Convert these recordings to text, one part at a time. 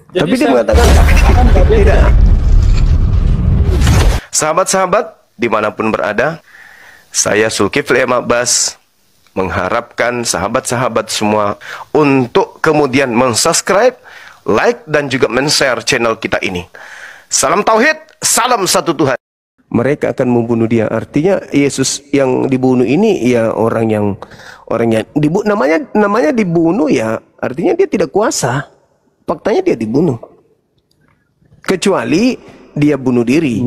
Jadi Tapi dia saya mengatakan mengatakan bahwa dia tidak. tidak. Sahabat-sahabat dimanapun berada, saya Zulkifli M. Abbas mengharapkan sahabat-sahabat semua untuk kemudian mensubscribe, like, dan juga men-share channel kita ini. Salam Tauhid, salam satu Tuhan. Mereka akan membunuh dia. Artinya Yesus yang dibunuh ini ya orang yang namanya dibunuh ya, artinya dia tidak kuasa. Faktanya dia dibunuh. Kecuali dia bunuh diri.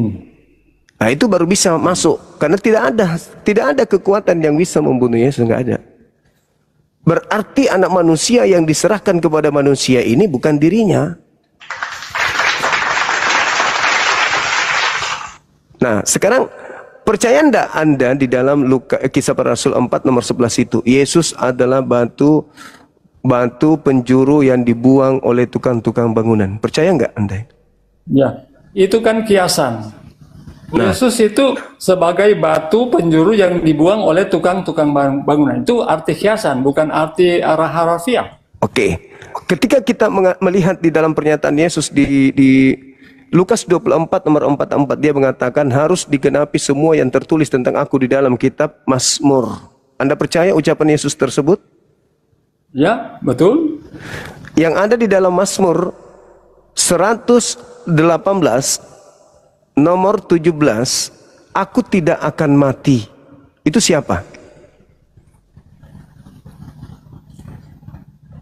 Nah, itu baru bisa masuk karena tidak ada kekuatan yang bisa membunuh Yesus, enggak ada. Berarti anak manusia yang diserahkan kepada manusia ini bukan dirinya. Nah, sekarang percaya enggak Anda di dalam Kisah Para Rasul 4 nomor 11 itu, Yesus adalah batu penjuru yang dibuang oleh tukang-tukang bangunan. Percaya enggak Anda? Ya, itu kan kiasan. Nah. Yesus itu sebagai batu penjuru yang dibuang oleh tukang-tukang bangunan. Itu arti kiasan, bukan arti arah harafiah. Oke. Ketika kita melihat di dalam pernyataan Yesus di Lukas 24 nomor 44, dia mengatakan harus digenapi semua yang tertulis tentang aku di dalam kitab Mazmur. Anda percaya ucapan Yesus tersebut? Ya, betul. Yang ada di dalam Mazmur 118 nomor 17, aku tidak akan mati. Itu siapa?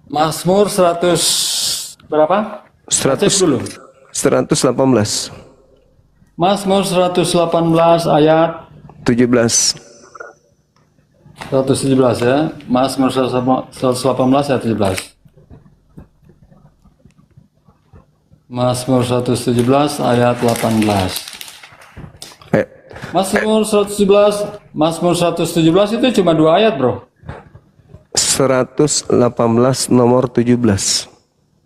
Mazmur 100 berapa? 100 Cek dulu. 118 Mazmur 118 ayat 17. 117 ya. Mazmur 118 ayat 17. Mazmur 117 ayat 18. Mazmur 117 itu cuma 2 ayat, Bro. 118 nomor 17.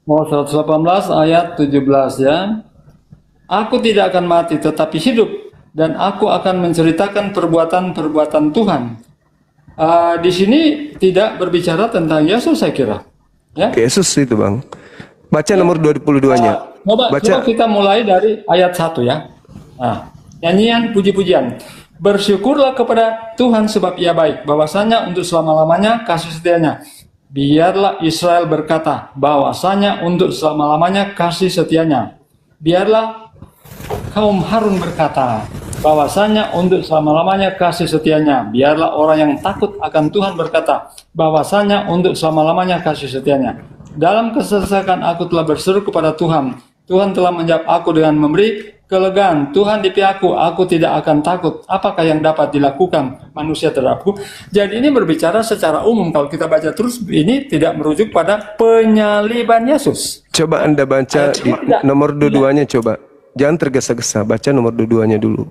Oh, 118 ayat 17 ya. Aku tidak akan mati tetapi hidup, dan aku akan menceritakan perbuatan-perbuatan Tuhan. Di sini tidak berbicara tentang Yesus, saya kira. Ya. Yesus itu, Bang. Baca nomor 22-nya. Coba kita mulai dari ayat 1 ya. Nah, nyanyian puji-pujian. Bersyukurlah kepada Tuhan sebab Ia baik, bahwasanya untuk selama-lamanya kasih setianya. Biarlah Israel berkata, bahwasanya untuk selama-lamanya kasih setianya. Biarlah kaum Harun berkata, bahwasanya untuk selama-lamanya kasih setianya. Biarlah orang yang takut akan Tuhan berkata, bahwasanya untuk selama-lamanya kasih setianya. Dalam kesesakan aku telah berseru kepada Tuhan. Tuhan telah menjawab aku dengan memberi kelegaan. Tuhan di pihakku, aku tidak akan takut. Apakah yang dapat dilakukan manusia terhadapku? Jadi ini berbicara secara umum. Kalau kita baca terus, ini tidak merujuk pada penyaliban Yesus. Coba Anda baca di nomor 22-nya coba. Jangan tergesa-gesa, baca nomor 22-nya dulu.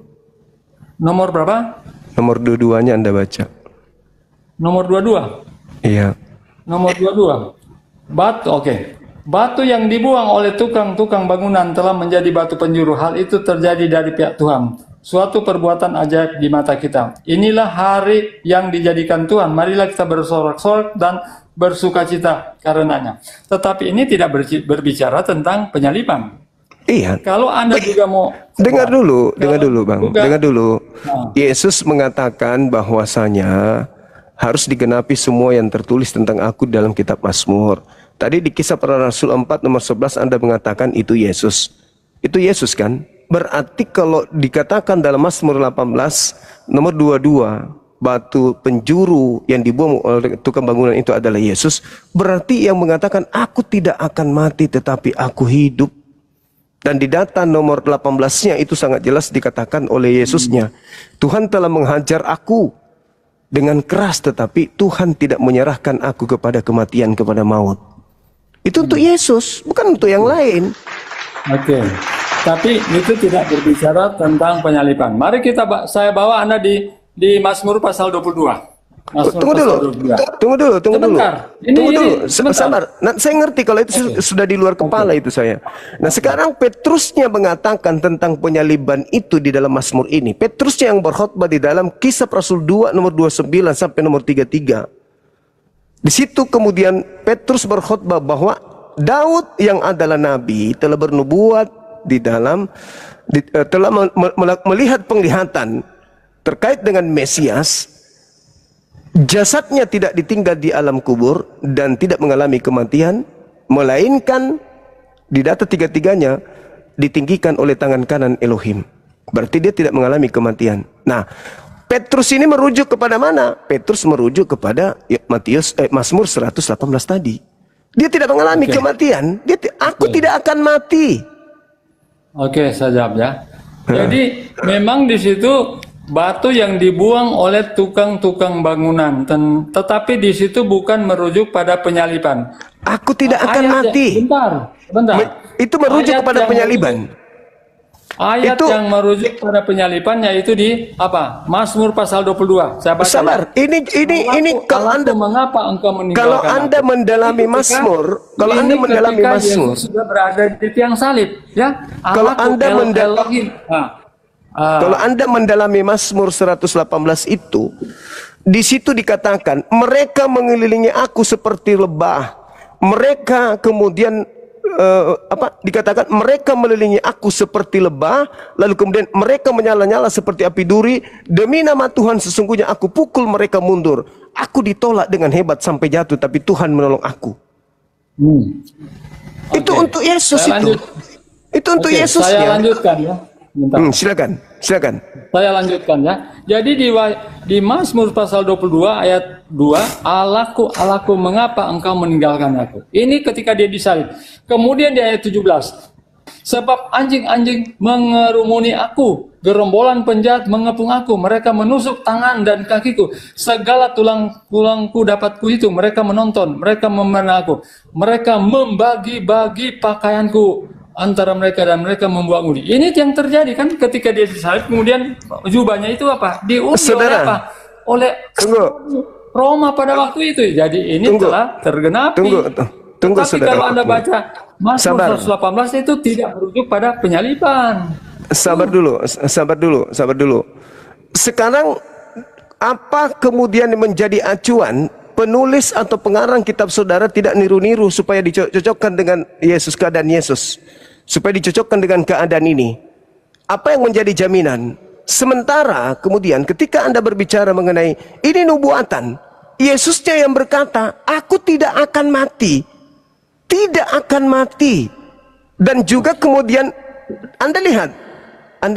Nomor berapa? Nomor 22-nya Anda baca. Nomor 22? Iya. Nomor 22. Batu, oke. Batu yang dibuang oleh tukang-tukang bangunan telah menjadi batu penjuru. Hal itu terjadi dari pihak Tuhan. Suatu perbuatan ajaib di mata kita. Inilah hari yang dijadikan Tuhan. Marilah kita bersorak-sorak dan bersukacita karenanya. Tetapi ini tidak berbicara tentang penyaliban. Iya. Kalau Anda juga mau dengar dulu Bang. Dengar dulu. Nah. Yesus mengatakan bahwasanya harus digenapi semua yang tertulis tentang aku dalam kitab Mazmur. Tadi di Kisah Para Rasul 4 nomor 11 Anda mengatakan itu Yesus. Itu Yesus kan? Berarti kalau dikatakan dalam Mazmur 18 nomor 22, batu penjuru yang dibuang oleh tukang bangunan itu adalah Yesus, berarti yang mengatakan aku tidak akan mati tetapi aku hidup. Dan di data nomor 18-nya itu sangat jelas dikatakan oleh Yesusnya, Tuhan telah menghajar aku dengan keras tetapi Tuhan tidak menyerahkan aku kepada kematian, kepada maut. Itu untuk Yesus, bukan untuk yang lain. Oke. Tapi itu tidak berbicara tentang penyaliban. Mari saya bawa Anda di Mazmur pasal 22. Tunggu dulu. Sebentar. Sabar. Nah, saya ngerti kalau itu sudah di luar kepala itu saya. Nah, sekarang Petrusnya mengatakan tentang penyaliban itu di dalam Mazmur ini. Petrusnya yang berkhotbah di dalam Kisah Rasul 2 nomor 29 sampai nomor 33. Di situ kemudian Petrus berkhotbah bahwa Daud yang adalah nabi telah bernubuat di dalam telah melihat penglihatan terkait dengan Mesias. Jasadnya tidak ditinggal di alam kubur dan tidak mengalami kematian, melainkan di data tiga-tiganya ditinggikan oleh tangan kanan Elohim. Berarti dia tidak mengalami kematian. Nah, Petrus ini merujuk kepada mana? Petrus merujuk kepada Mazmur 118 tadi. Dia tidak mengalami kematian. Aku tidak akan mati. Oke, saya jawab ya. Jadi memang di situ batu yang dibuang oleh tukang-tukang bangunan, tetapi di situ bukan merujuk pada penyaliban. Aku tidak akan mati. Bentar. Itu merujuk kepada penyaliban. Ayat yang merujuk pada penyaliban yaitu di apa? Mazmur pasal 22. Saya baca. Sabar. Ini kalau Anda mengapa engkau meninggalkan kalau Anda mendalami Mazmur, kalau Anda mendalami Mazmur, sudah berada di tiang salib, ya. Kalau Anda kalau Anda mendalami Mazmur 118 itu, di situ dikatakan, mereka mengelilingi aku seperti lebah. Mereka kemudian dikatakan mereka mengelilingi aku seperti lebah, lalu kemudian mereka menyala-nyala seperti api duri. Demi nama Tuhan sesungguhnya aku pukul mereka mundur. Aku ditolak dengan hebat sampai jatuh, tapi Tuhan menolong aku. Itu untuk Yesus itu. Itu untuk Yesus. Saya lanjutkan ya. Silakan. Saya lanjutkan ya. Jadi di Mazmur pasal 22 ayat 2, Allahku, Allahku, mengapa engkau meninggalkan aku? Ini ketika dia disalib. Kemudian di ayat 17, sebab anjing-anjing mengerumuni aku, gerombolan penjahat mengepung aku, mereka menusuk tangan dan kakiku, segala tulang-tulangku dapat kuhitung, mereka menonton, mereka memandang aku, mereka membagi-bagi pakaianku antara mereka dan mereka membuang udi. Ini yang terjadi kan ketika dia disalib, kemudian jubahnya itu apa? Diundi oleh apa? Oleh Roma pada waktu itu. Jadi ini telah tergenapi. Tunggu, tapi kalau Anda baca Mazmur 118 itu tidak merujuk pada penyaliban. Sabar dulu. Sekarang apa kemudian menjadi acuan penulis atau pengarang kitab saudara tidak niru-niru supaya dicocokkan dengan Yesus, keadaan Yesus, supaya dicocokkan dengan keadaan ini? Apa yang menjadi jaminan? Sementara kemudian ketika Anda berbicara mengenai ini nubuatan, Yesusnya yang berkata, aku tidak akan mati. Tidak akan mati. Dan juga kemudian Anda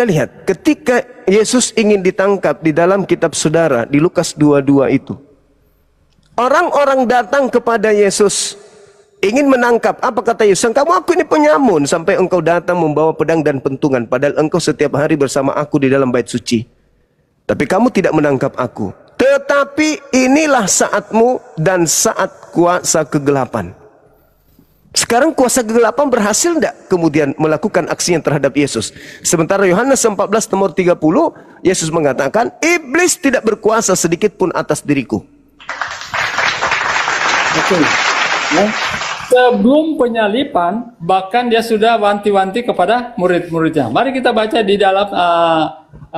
lihat ketika Yesus ingin ditangkap di dalam kitab saudara di Lukas 22 itu, orang-orang datang kepada Yesus ingin menangkap. Apa kata Yesus? Kamu aku ini penyamun sampai engkau datang membawa pedang dan pentungan, padahal engkau setiap hari bersama aku di dalam bait suci. Tapi kamu tidak menangkap aku. Tetapi inilah saatmu dan saat kuasa kegelapan. Sekarang kuasa kegelapan berhasil tidak kemudian melakukan aksinya terhadap Yesus? Sementara Yohanes 14 nomor 30, Yesus mengatakan, iblis tidak berkuasa sedikit pun atas diriku. Betul. Ya. Sebelum penyalipan, bahkan dia sudah wanti-wanti kepada murid-muridnya. Mari kita baca di dalam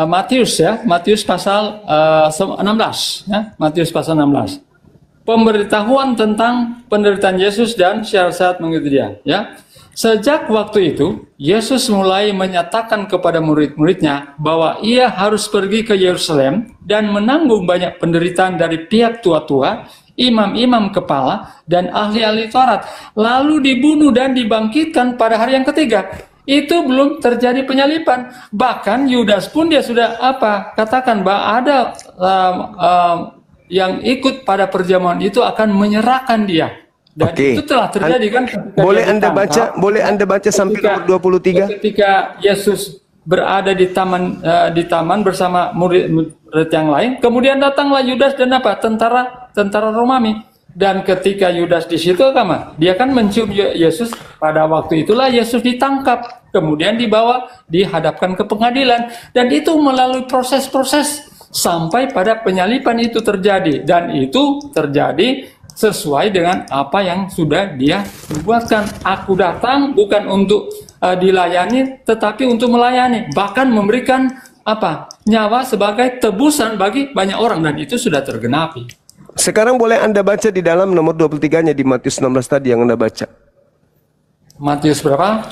Matius ya, Matius pasal 16 ya, Matius pasal 16. Pemberitahuan tentang penderitaan Yesus dan syarat-syarat mengikuti dia ya. Sejak waktu itu, Yesus mulai menyatakan kepada murid-muridnya bahwa ia harus pergi ke Yerusalem dan menanggung banyak penderitaan dari pihak tua-tua, imam-imam kepala, dan ahli-ahli Taurat, lalu dibunuh dan dibangkitkan pada hari yang ketiga. Itu belum terjadi penyalipan. Bahkan Yudas pun dia sudah katakan bahwa ada yang ikut pada perjamuan itu akan menyerahkan dia. Dan itu telah terjadi kan. Boleh Anda baca sampai nomor 23? Ketika Yesus berada di taman bersama murid yang lain, kemudian datanglah Yudas dan tentara Romawi. Dan ketika Yudas di situ dia kan mencium Yesus. Pada waktu itulah Yesus ditangkap, kemudian dihadapkan ke pengadilan, dan itu melalui proses-proses sampai pada penyalipan itu terjadi, dan itu terjadi sesuai dengan apa yang sudah dia buatkan. Aku datang bukan untuk dilayani, tetapi untuk melayani, bahkan memberikan nyawa sebagai tebusan bagi banyak orang, dan itu sudah tergenapi. Sekarang boleh Anda baca di dalam nomor 23-nya di Matius 16 tadi yang Anda baca. Matius berapa?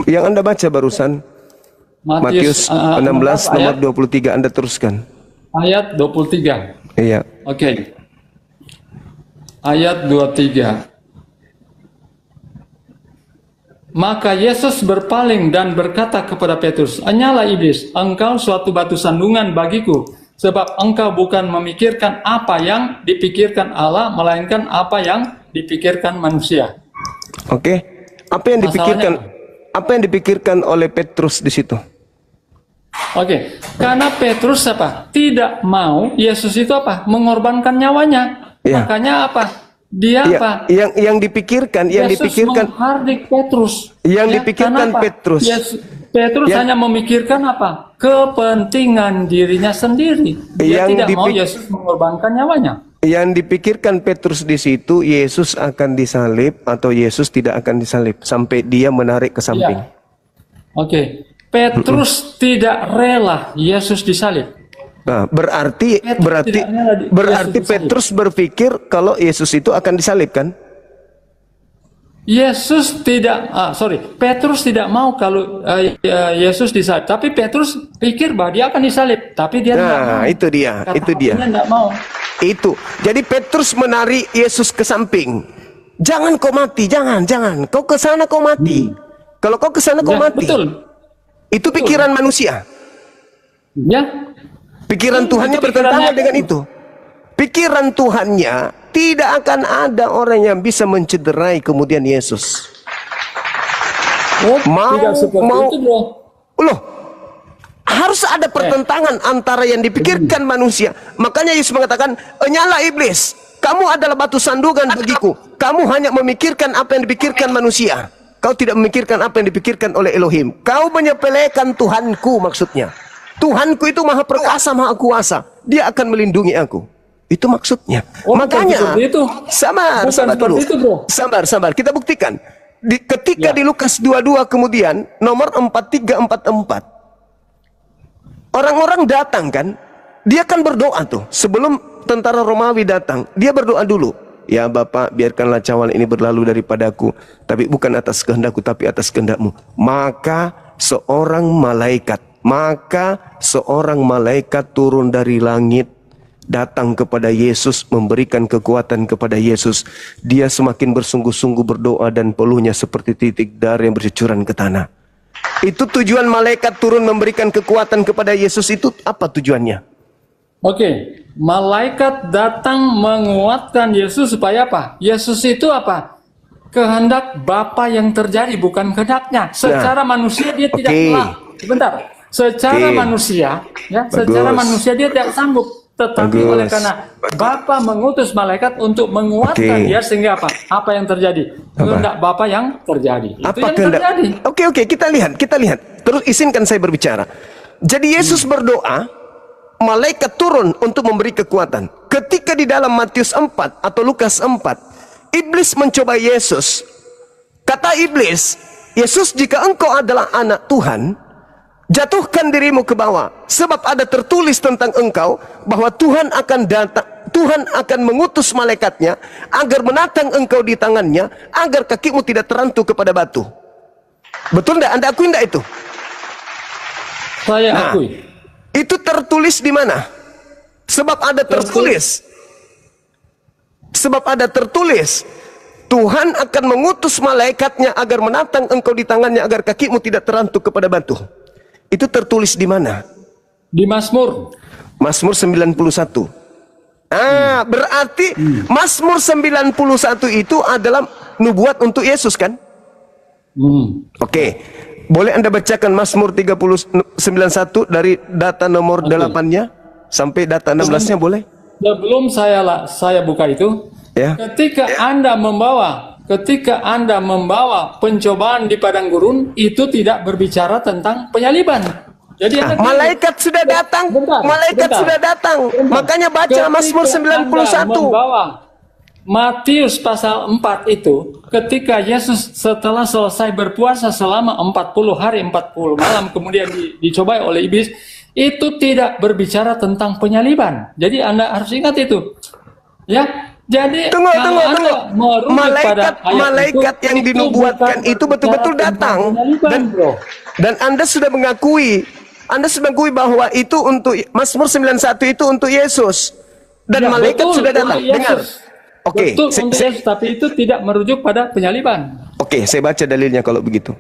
Yang Anda baca barusan, Matius 16 nomor 23, Anda teruskan. Ayat 23. Iya. Oke. Ayat 23. Maka Yesus berpaling dan berkata kepada Petrus, "Hanyalah iblis, engkau suatu batu sandungan bagiku, sebab engkau bukan memikirkan apa yang dipikirkan Allah, melainkan apa yang dipikirkan manusia." Oke. Apa yang dipikirkan? Apa yang dipikirkan oleh Petrus di situ? Oke, karena Petrus apa? Tidak mau Yesus itu apa? Mengorbankan nyawanya. Ya. Makanya apa? Dia Ya, apa? yang dipikirkan, Yesus menghardik Petrus. Yang Ya, dipikirkan kenapa? Petrus. Petrus hanya memikirkan apa? Kepentingan dirinya sendiri. Dia tidak mau Yesus mengorbankan nyawanya. Yang dipikirkan Petrus di situ, Yesus akan disalib atau Yesus tidak akan disalib sampai dia menarik ke samping. Ya. Oke, Petrus tidak rela Yesus disalib. Nah, berarti Petrus berpikir kalau Yesus itu akan disalib, kan? Petrus tidak mau kalau Yesus disalib, tapi Petrus pikir bahwa dia akan disalib, tapi dia tidak mau. Itu dia, itu dia. Tidak mau. Itu. Jadi Petrus menarik Yesus ke samping. Jangan kau mati, jangan. Kau ke sana kau mati. Kalau kau ke sana kau mati. Betul. Itu pikiran manusia. Ya. Pikiran Tuhannya bertentangan dengan itu. Pikiran Tuhannya tidak akan ada orang yang bisa mencederai kemudian Yesus. Tidak seperti itu, bro. Loh, harus ada pertentangan antara yang dipikirkan manusia. Makanya Yesus mengatakan, "Nyala iblis, kamu adalah batu sandungan bagiku. Kamu hanya memikirkan apa yang dipikirkan manusia. Kau tidak memikirkan apa yang dipikirkan oleh Elohim. Kau menyepelekan Tuhanku," maksudnya. Tuhanku itu maha perkasa, maha kuasa. Dia akan melindungi aku. Itu maksudnya. Makanya, sabar dulu. Sabar. Kita buktikan. Ketika di Lukas 22 kemudian, nomor 4344. Orang-orang datang kan. Dia kan berdoa tuh. Sebelum tentara Romawi datang, dia berdoa dulu. "Ya Bapak, biarkanlah cawan ini berlalu daripadaku. Tapi bukan atas kehendakku, tapi atas kehendakmu." Maka seorang malaikat turun dari langit, datang kepada Yesus, memberikan kekuatan kepada Yesus. Dia semakin bersungguh-sungguh berdoa dan peluhnya seperti titik darah yang bercucuran ke tanah. Itu tujuan malaikat turun memberikan kekuatan kepada Yesus itu apa tujuannya? Oke, malaikat datang menguatkan Yesus supaya apa? Yesus itu apa? Kehendak Bapa yang terjadi, bukan kehendaknya. Secara manusia dia tidak sebentar. Secara manusia, ya, secara manusia dia tidak sanggup. Tetapi oleh karena Bapa mengutus malaikat untuk menguatkan dia, sehingga apa? Apa yang terjadi? Kehendak Bapa yang terjadi. Itu yang terjadi. Oke, kita lihat. Terus izinkan saya berbicara. Jadi Yesus berdoa, malaikat turun untuk memberi kekuatan. Ketika di dalam Matius 4 atau Lukas 4, iblis mencoba Yesus. Kata iblis, "Yesus, jika engkau adalah anak Tuhan, jatuhkan dirimu ke bawah, sebab ada tertulis tentang engkau bahwa Tuhan akan datang, Tuhan akan mengutus malaikatnya agar menatang engkau di tangannya, agar kakimu tidak terantuk kepada batu." Betul enggak? Anda akui enggak itu? Saya akui. Itu tertulis di mana? Sebab ada tertulis. Sebab ada tertulis. Tuhan akan mengutus malaikatnya agar menatang engkau di tangannya, agar kakimu tidak terantuk kepada batu. Itu tertulis di mana? Di Mazmur. Mazmur 91. Berarti Mazmur 91 itu adalah nubuat untuk Yesus, kan? Oke. Boleh Anda bacakan Mazmur 91 dari data nomor 8-nya sampai data 16-nya, boleh? Sebelum saya buka itu, ya. Ketika Anda membawa pencobaan di padang gurun, itu tidak berbicara tentang penyaliban. Jadi malaikat sudah datang. Sudah datang. Makanya baca Mazmur 91. Membawa Matius pasal 4 itu, ketika Yesus setelah selesai berpuasa selama 40 hari 40 malam kemudian dicobai oleh iblis, itu tidak berbicara tentang penyaliban. Jadi Anda harus ingat itu. Ya, Jadi Tunggu. merujuk pada Malaikat yang dinubuatkan itu betul-betul datang dan Anda sudah mengakui bahwa itu untuk Mazmur 91 itu untuk Yesus dan ya, malaikat betul, sudah datang. Dengar. Oke, betul untuk Yesus, tapi itu tidak merujuk pada penyaliban. Oke, saya baca dalilnya kalau begitu.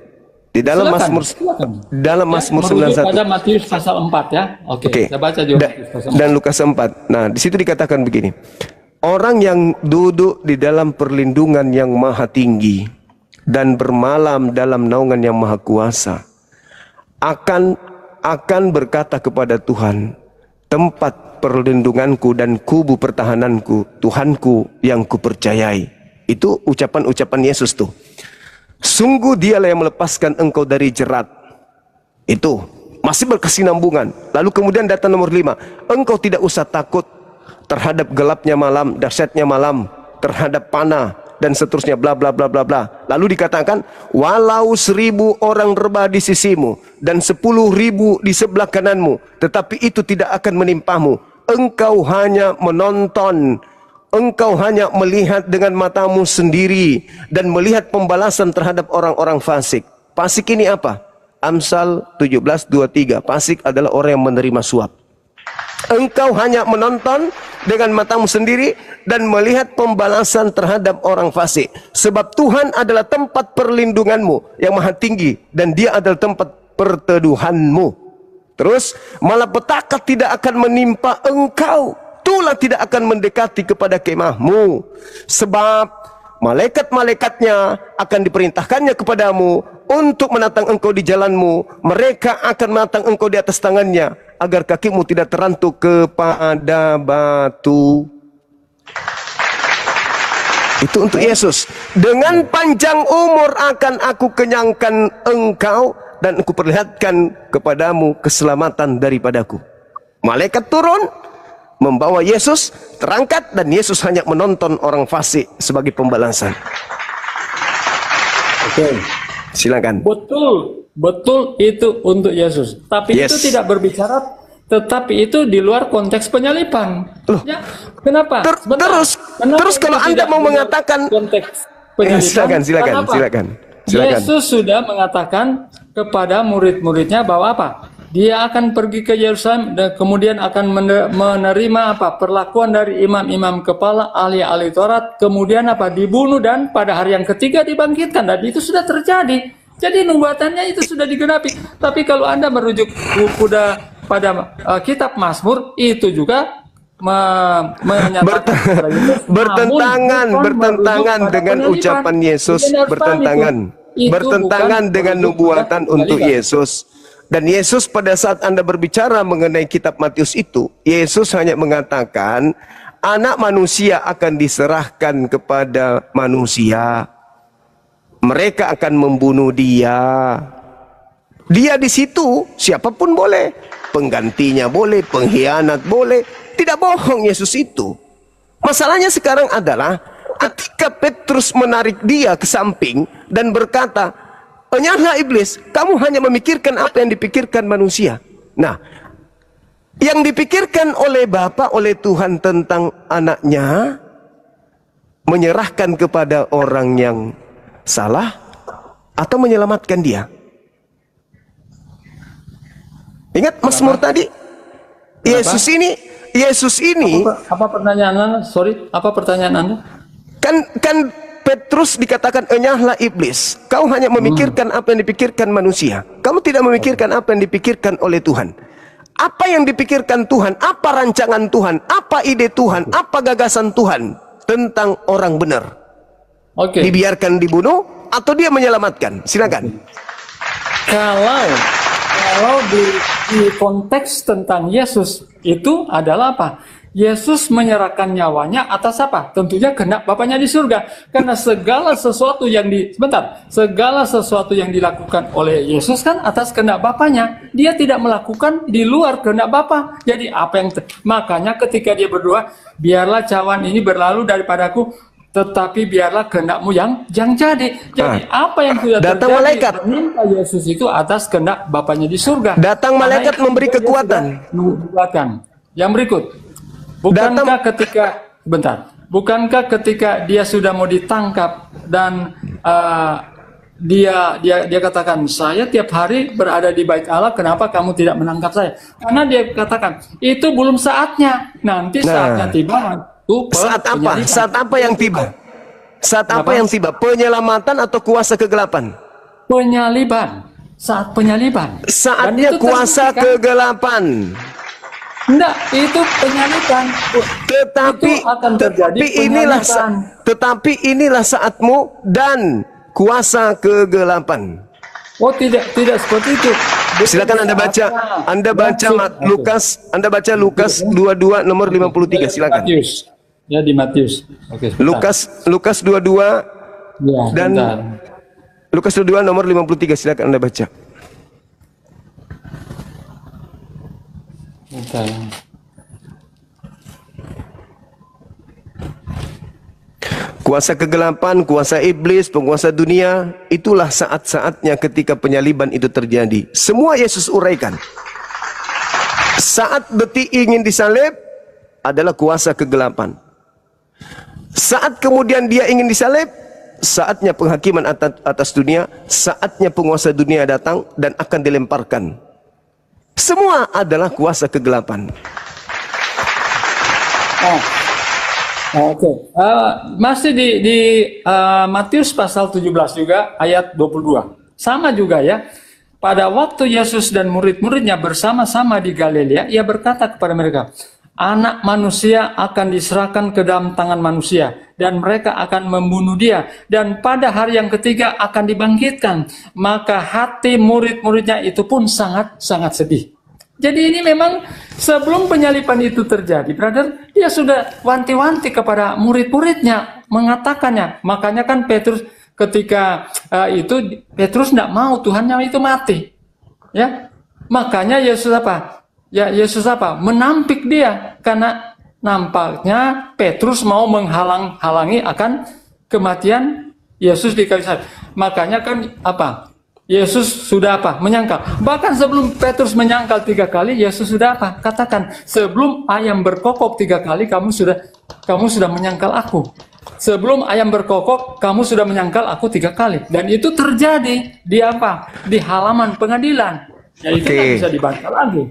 Di dalam Mazmur merujuk 91 pada Matius pasal 4 ya. Oke. Saya baca juga Matius pasal 4. Dan Lukas 4. Nah, di situ dikatakan begini. Orang yang duduk di dalam perlindungan yang maha tinggi dan bermalam dalam naungan yang maha kuasa akan berkata kepada Tuhan, tempat perlindunganku dan kubu pertahananku, Tuhanku yang kupercayai. Itu ucapan-ucapan Yesus tuh. Sungguh dialah yang melepaskan engkau dari jerat. Itu masih berkesinambungan. Lalu kemudian data nomor 5, engkau tidak usah takut terhadap gelapnya malam, dahsyatnya malam, terhadap panah dan seterusnya, bla bla bla bla bla. Lalu dikatakan, walau 1000 orang rebah di sisimu dan 10.000 di sebelah kananmu, tetapi itu tidak akan menimpamu. Engkau hanya menonton, engkau hanya melihat dengan matamu sendiri dan melihat pembalasan terhadap orang-orang fasik. Fasik ini apa? Amsal 17:23. Fasik adalah orang yang menerima suap. Engkau hanya menonton dengan matamu sendiri dan melihat pembalasan terhadap orang fasik. Sebab Tuhan adalah tempat perlindunganmu yang maha tinggi dan Dia adalah tempat perteduhanmu. Terus, malapetaka tidak akan menimpa engkau. Tulah tidak akan mendekati kepada kemahmu. Sebab malaikat-malaikatnya akan diperintahkannya kepadamu untuk menatang engkau di jalanmu. Mereka akan menatang engkau di atas tangannya, agar kakimu tidak terantuk kepada batu. Itu untuk Yesus. Dengan panjang umur akan aku kenyangkan engkau dan aku perlihatkan kepadamu keselamatan daripadaku. Malaikat turun membawa Yesus, terangkat, dan Yesus hanya menonton orang fasik sebagai pembalasan. Oke, silakan. Betul itu untuk Yesus. Tapi itu tidak berbicara, tetapi itu di luar konteks penyaliban. Ya, kenapa? Terus kalau Anda mau mengatakan konteks penyaliban, silakan. Yesus sudah mengatakan kepada murid-muridnya bahwa apa? Dia akan pergi ke Yerusalem dan kemudian akan menerima apa? Perlakuan dari imam-imam kepala, ahli-ahli Taurat, kemudian apa? Dibunuh dan pada hari yang ketiga dibangkitkan. Dan itu sudah terjadi. Jadi nubuatannya itu sudah digenapi. Tapi kalau Anda merujuk pada kitab Mazmur, itu juga menyatakan bertentangan dengan ucapan Yesus, bertentangan dengan nubuatan untuk Yesus. Dan Yesus pada saat Anda berbicara mengenai kitab Matius itu, Yesus hanya mengatakan anak manusia akan diserahkan kepada manusia. Mereka akan membunuh dia. Dia di situ siapapun boleh. Penggantinya boleh, pengkhianat boleh. Tidak bohong Yesus itu. Masalahnya sekarang adalah ketika Petrus menarik dia ke samping dan berkata, "Enyahlah iblis, kamu hanya memikirkan apa yang dipikirkan manusia." Nah, yang dipikirkan oleh Bapa, oleh Tuhan tentang anaknya, menyerahkan kepada orang yang salah atau menyelamatkan dia. Ingat Mazmur tadi? Yesus ini. Apa pertanyaan Anda? Sorry, apa pertanyaan Anda? Kan Petrus dikatakan, enyahlah iblis. Kau hanya memikirkan apa yang dipikirkan manusia. Kamu tidak memikirkan apa yang dipikirkan oleh Tuhan. Apa yang dipikirkan Tuhan? Apa rancangan Tuhan? Apa ide Tuhan? Apa gagasan Tuhan tentang orang benar? Oke. Dibiarkan dibunuh atau dia menyelamatkan? Silakan. Kalau di konteks tentang Yesus itu adalah apa? Yesus menyerahkan nyawanya atas apa? Tentunya kehendak Bapaknya di surga. Karena segala sesuatu yang dilakukan oleh Yesus kan atas kehendak Bapaknya. Dia tidak melakukan di luar kehendak Bapa. Jadi makanya ketika dia berdoa, biarlah cawan ini berlalu daripadaku, tetapi biarlah kehendakmu yang jadi. Jadi apa yang sudah datang terjadi malaikat meminta Yesus itu atas kehendak Bapaknya di surga. Datang malaikat memberi kekuatan. Yang berikut. Bukankah ketika bukankah ketika dia sudah mau ditangkap dan dia katakan, saya tiap hari berada di bait Allah, kenapa kamu tidak menangkap saya? Karena dia katakan itu belum saatnya, nanti saatnya tiba. Saat apa? Saat apa yang tiba? Saat apa yang tiba? Penyelamatan atau kuasa kegelapan? Penyaliban. Saat penyaliban. Saatnya kuasa kegelapan. Enggak, itu penyaliban. Tetapi itu akan terjadi tetapi inilah saatmu dan kuasa kegelapan. Oh, tidak seperti itu. Silakan Anda baca Lukas 22 nomor 53, silakan. Matius. Ya, di Matius. Oke, Lukas 22 ya, dan bentar. Lukas 22 nomor 53, silakan Anda baca. Bentar. Kuasa kegelapan, kuasa iblis, penguasa dunia, itulah saat-saatnya ketika penyaliban itu terjadi. Semua Yesus uraikan. Saat detik ingin disalib adalah kuasa kegelapan. Saat kemudian dia ingin disalib, saatnya penghakiman atas dunia, saatnya penguasa dunia datang dan akan dilemparkan. Semua adalah kuasa kegelapan. Oke. Masih di Matius pasal 17 juga ayat 22. Sama juga ya. Pada waktu Yesus dan murid-muridnya bersama-sama di Galilea, ia berkata kepada mereka, Anak manusia akan diserahkan ke dalam tangan manusia, dan mereka akan membunuh dia, dan pada hari yang ketiga akan dibangkitkan. Maka hati murid-muridnya itu pun sangat-sangat sedih. Jadi ini memang sebelum penyaliban itu terjadi, brother, dia sudah wanti-wanti kepada murid-muridnya, mengatakannya. Makanya kan Petrus ketika itu, Petrus tidak mau Tuhannya itu mati. Ya, makanya Yesus apa? Ya, Yesus apa? Menampik dia, karena nampaknya Petrus mau menghalangi akan kematian Yesus di kayu salib. Makanya kan apa? Yesus sudah apa? Menyangkal. Bahkan sebelum Petrus menyangkal 3 kali, Yesus sudah apa? Katakan, sebelum ayam berkokok 3 kali, kamu sudah menyangkal aku. Sebelum ayam berkokok, kamu sudah menyangkal aku 3 kali. Dan itu terjadi di apa? Di halaman pengadilan. Ya, itu tak bisa dibantah lagi.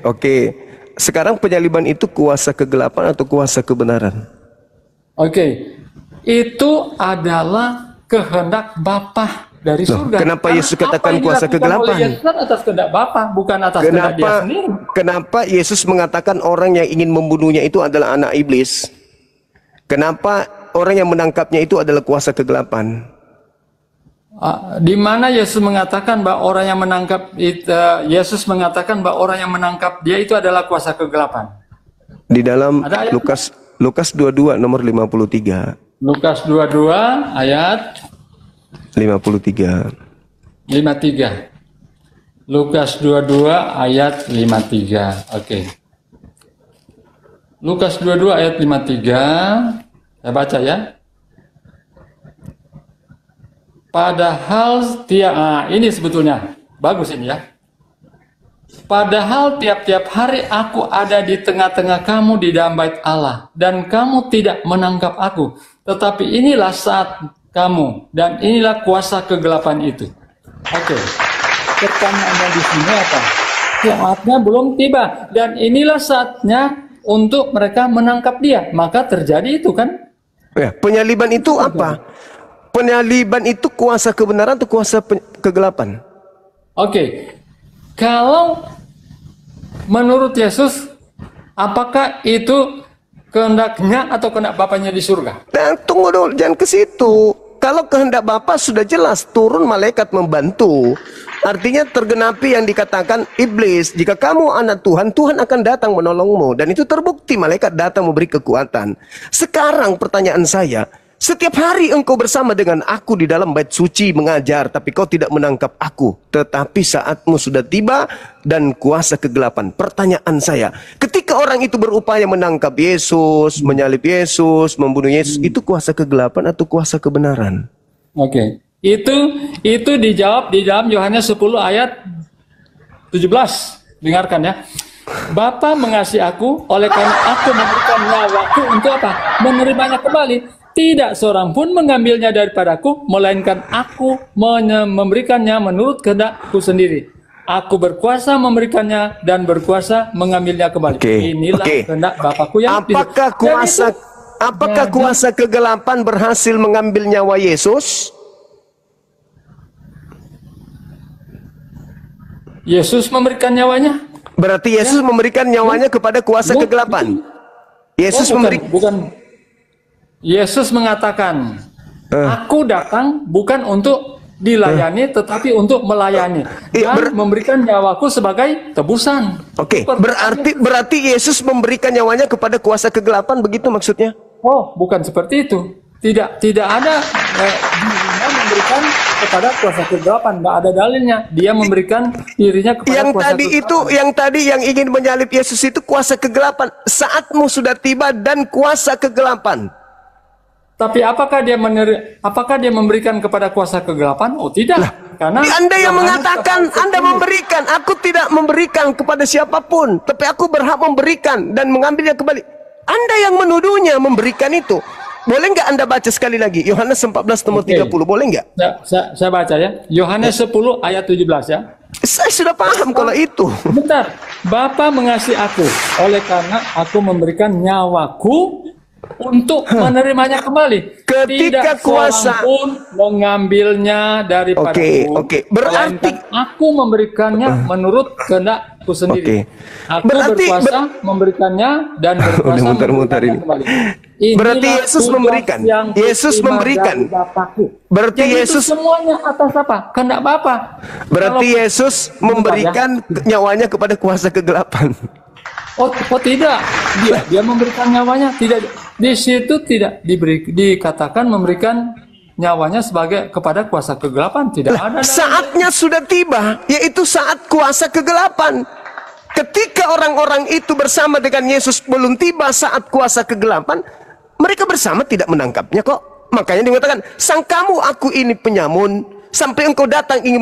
Oke. Sekarang penyaliban itu kuasa kegelapan atau kuasa kebenaran? Oke. Itu adalah kehendak Bapa dari surga. Kenapa Yesus katakan kuasa kegelapan? Yesus atas kehendak Bapa, bukan atas kehendak dia sendiri. Kenapa Yesus mengatakan orang yang ingin membunuhnya itu adalah anak iblis? Kenapa orang yang menangkapnya itu adalah kuasa kegelapan? Di mana Yesus mengatakan bahwa orang yang menangkap orang yang menangkap dia itu adalah kuasa kegelapan? Di dalam Lukas 22 nomor 53. Lukas 22 ayat 53. Lukas 22 ayat 53. Oke. Lukas 22 ayat 53. Saya baca ya. Padahal ini sebetulnya bagus ini ya. Padahal tiap-tiap hari aku ada di tengah-tengah kamu di dalam bait Allah, dan kamu tidak menangkap aku. Tetapi inilah saat kamu, dan inilah kuasa kegelapan itu. Oke. Pertanyaannya di sini apa? Saatnya belum tiba, dan inilah saatnya untuk mereka menangkap dia. Maka terjadi itu kan? Ya, penyaliban itu apa? Penyaliban itu kuasa kebenaran atau kuasa kegelapan? Oke. Kalau menurut Yesus, apakah itu kehendaknya atau kehendak Bapaknya di surga? Nah, tunggu dulu, jangan ke situ. Kalau kehendak Bapa sudah jelas, turun malaikat membantu. Artinya tergenapi yang dikatakan iblis, jika kamu anak Tuhan, Tuhan akan datang menolongmu. Dan itu terbukti, malaikat datang memberi kekuatan. Sekarang pertanyaan saya, setiap hari engkau bersama dengan aku di dalam bait suci mengajar, tapi kau tidak menangkap aku. Tetapi saatmu sudah tiba dan kuasa kegelapan. Pertanyaan saya, ketika orang itu berupaya menangkap Yesus, menyalib Yesus, membunuh Yesus, itu kuasa kegelapan atau kuasa kebenaran? Oke. Itu dijawab di dalam Yohanes 10 ayat 17. Dengarkan ya. Bapa mengasihi aku, oleh karena aku memberikan nyawaku untuk apa? Menerimanya kembali. Tidak seorang pun mengambilnya daripadaku, melainkan aku memberikannya menurut kehendakku sendiri. Aku berkuasa memberikannya dan berkuasa mengambilnya kembali. Inilah kehendak Bapakku yang apakah kuasa kegelapan berhasil mengambil nyawa Yesus? Yesus memberikan nyawanya. Berarti Yesus memberikan nyawanya kepada kuasa kegelapan. Yesus bukan. Yesus mengatakan, aku datang bukan untuk dilayani, tetapi untuk melayani dan memberikan nyawaku sebagai tebusan. Berarti Yesus memberikan nyawanya kepada kuasa kegelapan, begitu maksudnya? Oh, bukan seperti itu. Tidak ada dirinya memberikan kepada kuasa kegelapan. Nggak ada dalilnya. Dia memberikan dirinya kepada kuasa kegelapan. Yang tadi yang ingin menyalib Yesus itu kuasa kegelapan. Saatmu sudah tiba dan kuasa kegelapan. Tapi apakah dia memberikan kepada kuasa kegelapan? Oh, tidak. Karena Anda yang mengatakan Anda memberikan. Aku tidak memberikan kepada siapapun, tapi aku berhak memberikan dan mengambilnya kembali. Anda yang menuduhnya memberikan itu. Boleh nggak Anda baca sekali lagi Yohanes 14 nomor 30? Boleh nggak? Saya baca ya. Yohanes 10 ayat 17 ya. Saya sudah paham kalau itu. Bentar. Bapa mengasihi aku, oleh karena aku memberikan nyawaku untuk menerimanya kembali. Ketika kuasa pun mengambilnya daripadaku. Berarti aku memberikannya menurut kehendakku sendiri. Aku berkuasa memberikannya dan berkuasa memberikannya kembali. Berarti Yesus memberikan. Yesus memberikan. Berarti Yesus semuanya atas apa? Kehendak Bapa. Berarti Yesus memberikan nyawanya kepada kuasa kegelapan. Oh tidak, dia memberikan nyawanya. Tidak, di situ tidak dikatakan memberikan nyawanya sebagai kepada kuasa kegelapan. Tidak ada. Saatnya sudah tiba, yaitu saat kuasa kegelapan. Ketika orang-orang itu bersama dengan Yesus belum tiba saat kuasa kegelapan, mereka bersama tidak menangkapnya kok. Makanya dikatakan, sangkamu aku ini penyamun, sampai engkau datang ingin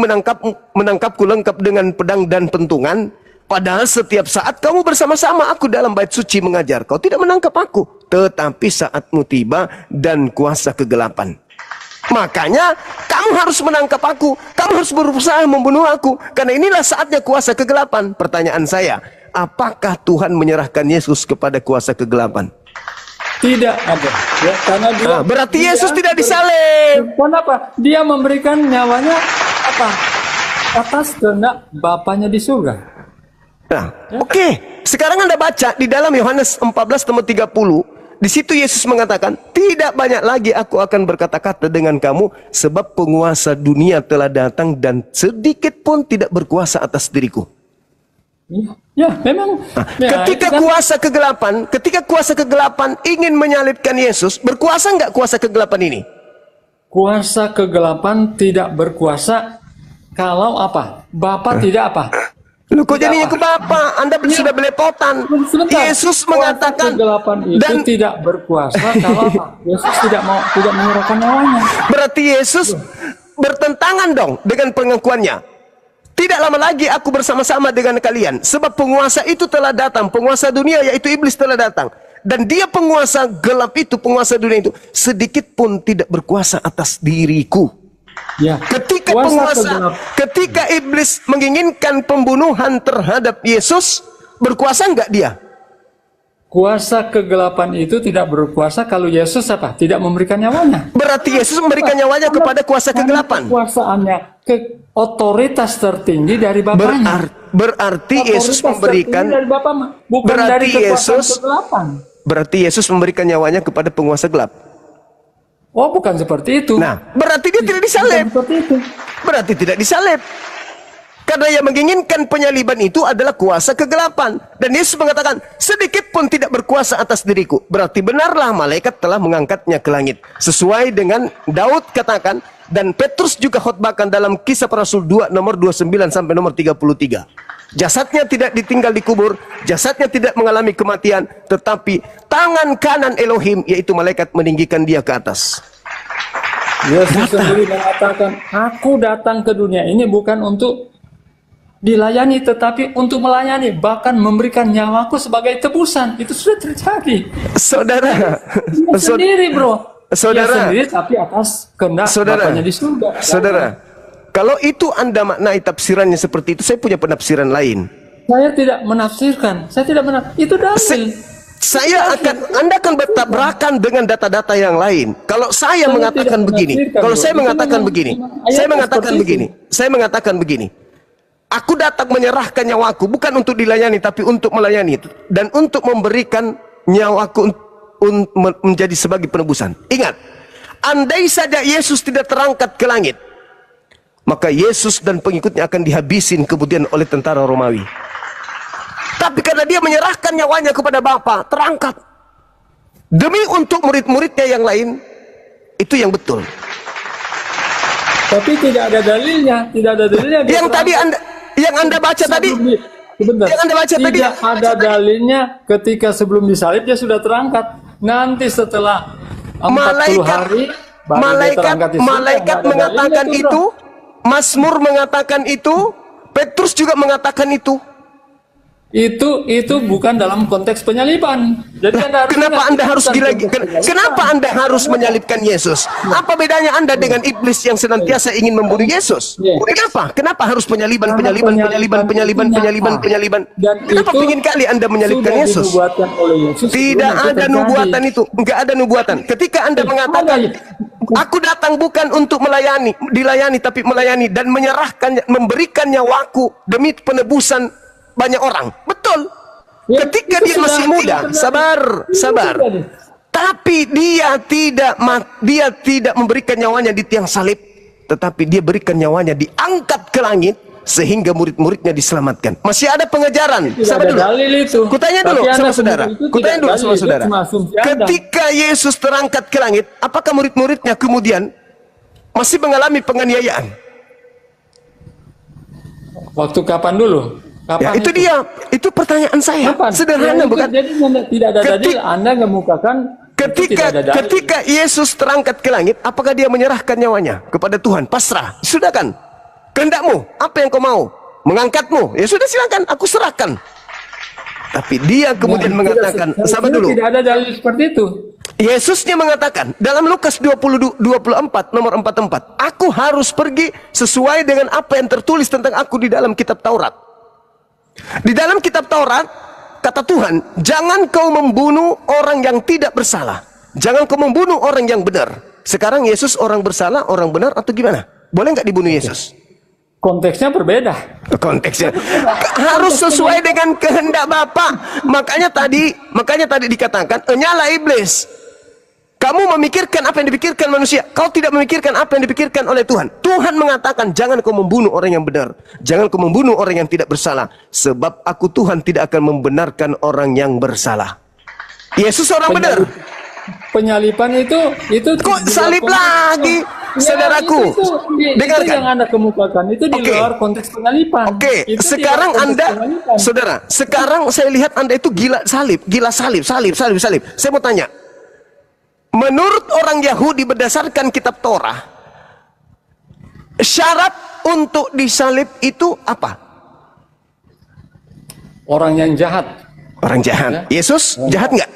menangkapku lengkap dengan pedang dan pentungan. Padahal setiap saat kamu bersama-sama aku dalam bait suci mengajar. Kau tidak menangkap aku. Tetapi saatmu tiba dan kuasa kegelapan. Makanya kamu harus menangkap aku. Kamu harus berusaha membunuh aku. Karena inilah saatnya kuasa kegelapan. Pertanyaan saya, apakah Tuhan menyerahkan Yesus kepada kuasa kegelapan? Tidak ada. Ya, karena berarti Yesus tidak disalib. Kenapa? Dia memberikan nyawanya apa? Atas kehendak Bapanya di surga. Nah, sekarang Anda baca di dalam Yohanes 14 nomor 30. Di situ Yesus mengatakan, tidak banyak lagi aku akan berkata-kata dengan kamu, sebab penguasa dunia telah datang dan sedikit pun tidak berkuasa atas diriku. Ya, memang. Ketika kuasa kegelapan ingin menyalibkan Yesus, berkuasa nggak kuasa kegelapan ini? Kuasa kegelapan tidak berkuasa kalau apa? Bapa tidak apa? Lu kok jadinya ke Bapa? Anda sudah belepotan. Yesus mengatakan kegelapan itu tidak berkuasa kalau apa? Yesus tidak menyerahkan nyawanya. Berarti Yesus bertentangan dong dengan pengakuannya. Tidak lama lagi aku bersama-sama dengan kalian, sebab penguasa itu telah datang, penguasa dunia yaitu iblis telah datang. Dan dia penguasa gelap itu, penguasa dunia itu, sedikit pun tidak berkuasa atas diriku. Ya, ketika iblis menginginkan pembunuhan terhadap Yesus, berkuasa enggak dia? Kuasa kegelapan itu tidak berkuasa kalau Yesus apa? Tidak memberikan nyawanya. Berarti Yesus memberikan nyawanya kepada kuasa kegelapan. Kekuasaannya otoritas tertinggi dari Bapaknya. Berarti Yesus memberikan dari Bapa, bukan dari kekuasaan kegelapan. Berarti Yesus memberikan nyawanya kepada penguasa gelap. Oh, bukan seperti itu. Nah, berarti dia tidak disalib. Berarti tidak disalib. Karena yang menginginkan penyaliban itu adalah kuasa kegelapan. Dan Yesus mengatakan, sedikit pun tidak berkuasa atas diriku. Berarti benarlah malaikat telah mengangkatnya ke langit. Sesuai dengan Daud katakan, dan Petrus juga khotbahkan dalam Kisah Para Rasul 2 nomor 29 sampai nomor 33. Jasadnya tidak ditinggal dikubur, jasadnya tidak mengalami kematian, tetapi tangan kanan Elohim, yaitu malaikat, meninggikan dia ke atas. Yesus sendiri mengatakan, aku datang ke dunia ini bukan untuk dilayani, tetapi untuk melayani, bahkan memberikan nyawaku sebagai tebusan. Itu sudah terjadi. Saudara, Dia sendiri, bro. Saudara, Dia sendiri, tapi atas kehendak Bapaknya di surga. saudara, kalau itu Anda maknai tafsirannya seperti itu, saya punya penafsiran lain. Saya tidak menafsirkan. Saya tidak itu dalil. Anda akan bertabrakan dengan data-data yang lain. Kalau saya mengatakan begini, kalau saya mengatakan begini, saya mengatakan begini. Aku datang menyerahkan nyawaku bukan untuk dilayani, tapi untuk melayani dan untuk memberikan nyawaku menjadi sebagai penebusan. Ingat, andai saja Yesus tidak terangkat ke langit, maka Yesus dan pengikutnya akan dihabisin kemudian oleh tentara Romawi. Tapi karena dia menyerahkan nyawanya kepada Bapa, terangkat demi untuk murid-muridnya yang lain, itu yang betul. Tapi tidak ada dalilnya, Yang anda baca tadi, sebentar. Yang Anda baca tadi, tidak ada dalilnya ketika sebelum disalib dia sudah terangkat. Nanti setelah 40 hari malaikat mengatakan itu, Mazmur mengatakan itu, Petrus juga mengatakan itu. Itu bukan dalam konteks penyaliban. Jadi Kenapa Anda harus menyalibkan Yesus? Apa bedanya Anda dengan iblis yang senantiasa ingin membunuh Yesus? Kenapa harus penyaliban? Kenapa ingin kali Anda menyalibkan Yesus? Tidak ada nubuatan itu, enggak ada nubuatan. Ketika Anda mengatakan, aku datang bukan untuk dilayani, tapi melayani dan memberikan nyawaku demi penebusan banyak orang. Betul. Ketika dia masih muda, sabar. Tapi dia tidak memberikan nyawanya di tiang salib, tetapi dia berikan nyawanya diangkat ke langit sehingga murid-muridnya diselamatkan. Masih ada pengejaran. Sabar dulu. Kutanya dulu sama saudara. Ketika Yesus terangkat ke langit, apakah murid-muridnya kemudian masih mengalami penganiayaan? Waktu kapan dulu? Ya, itu pertanyaan saya. Kapan? Sederhana, bukan? Jadi tidak ada dalil. Anda ngemukakan ketika Yesus terangkat ke langit, apakah dia menyerahkan nyawanya kepada Tuhan? Pasrah. Sudah kan? Kehendakmu, apa yang kau mau? Mengangkatmu. Ya sudah, silakan, aku serahkan. Tapi dia kemudian mengatakan, sabar dulu. Tidak ada dalil seperti itu. Yesusnya mengatakan dalam Lukas 24 nomor 44, aku harus pergi sesuai dengan apa yang tertulis tentang aku di dalam kitab Taurat. Di dalam kitab Taurat, kata Tuhan, jangan kau membunuh orang yang tidak bersalah. Jangan kau membunuh orang yang benar. Sekarang Yesus orang bersalah, orang benar atau gimana? Boleh nggak dibunuh Yesus? Konteksnya berbeda. Konteksnya harus sesuai dengan kehendak Bapa. Makanya tadi dikatakan, nyala iblis. Kamu memikirkan apa yang dipikirkan manusia. Kau tidak memikirkan apa yang dipikirkan oleh Tuhan. Tuhan mengatakan, jangan kau membunuh orang yang benar. Jangan kau membunuh orang yang tidak bersalah. Sebab aku Tuhan tidak akan membenarkan orang yang bersalah. Yesus orang benar. Penyaliban itu kok salib lagi, saudaraku. Dengarkan. Itu yang Anda kemukakan itu di luar konteks penyaliban. Sekarang Anda, saudara, sekarang saya lihat Anda itu gila salib. Saya mau tanya, menurut orang Yahudi berdasarkan kitab Torah, syarat untuk disalib itu apa? Orang yang jahat. Orang jahat. Ya? Yesus jahat nggak?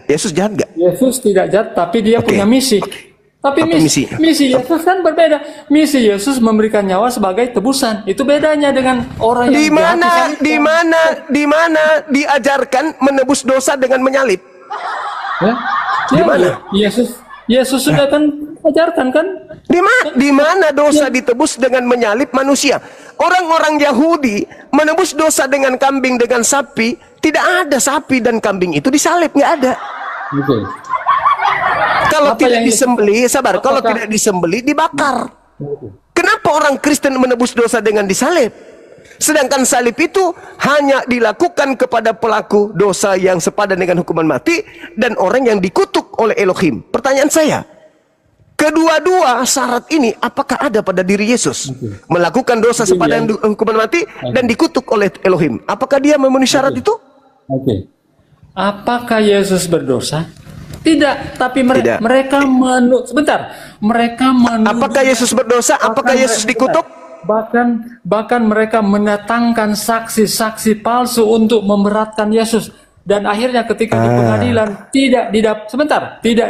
Yesus jahat nggak? Yesus tidak jahat, tapi dia punya misi. Tapi misi Yesus kan berbeda. Misi Yesus memberikan nyawa sebagai tebusan. Itu bedanya dengan orang yang jahat. Di mana diajarkan menebus dosa dengan menyalib? Ya? Di mana? Yesus sudah kan ajarkan kan? Di mana dosa ditebus dengan menyalib manusia? Orang-orang Yahudi menebus dosa dengan kambing, dengan sapi. Tidak ada sapi dan kambing itu disalib, nggak ada. Kalau tidak disembelih, kalau tidak disembelih dibakar. Kenapa orang Kristen menebus dosa dengan disalib? Sedangkan salib itu hanya dilakukan kepada pelaku dosa yang sepadan dengan hukuman mati dan orang yang dikutuk oleh Elohim. Pertanyaan saya, kedua-dua syarat ini apakah ada pada diri Yesus? Melakukan dosa sepadan hukuman mati dan dikutuk oleh Elohim. Apakah dia memenuhi syarat itu? Apakah Yesus berdosa? Tidak, tapi mereka menurut. Sebentar, mereka menurut. Apakah Yesus berdosa? Apakah Yesus dikutuk? bahkan mereka mendatangkan saksi-saksi palsu untuk memberatkan Yesus. Dan akhirnya ketika di pengadilan tidak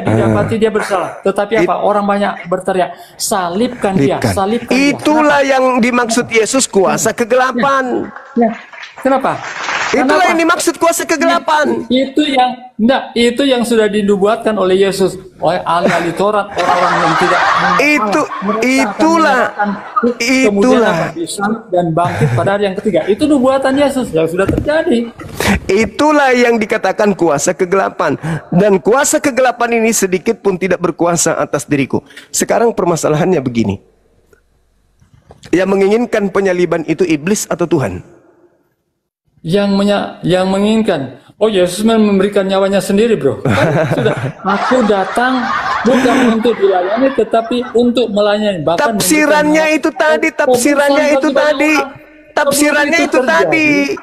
didapati dia bersalah. Tetapi apa? Orang banyak berteriak, salibkan dia, salibkan dia. Itulah yang dimaksud Yesus kuasa kegelapan. Ya. Kenapa? Itulah yang dimaksud kuasa kegelapan. Itu yang sudah dinubuatkan oleh Yesus, oleh ahli-ahli Taurat, orang-orang yang tidak itulah dan bangkit pada hari yang ketiga. Itu nubuatan Yesus yang sudah terjadi. Itulah yang dikatakan kuasa kegelapan. Dan kuasa kegelapan ini sedikit pun tidak berkuasa atas diriku. Sekarang permasalahannya begini. Yang menginginkan penyaliban itu iblis atau Tuhan? Yang menginginkan. Oh, Yesus memberikan nyawanya sendiri, bro. Sudah, aku datang bukan untuk dilayani, tetapi untuk melayani. Bahkan tafsirannya itu tadi.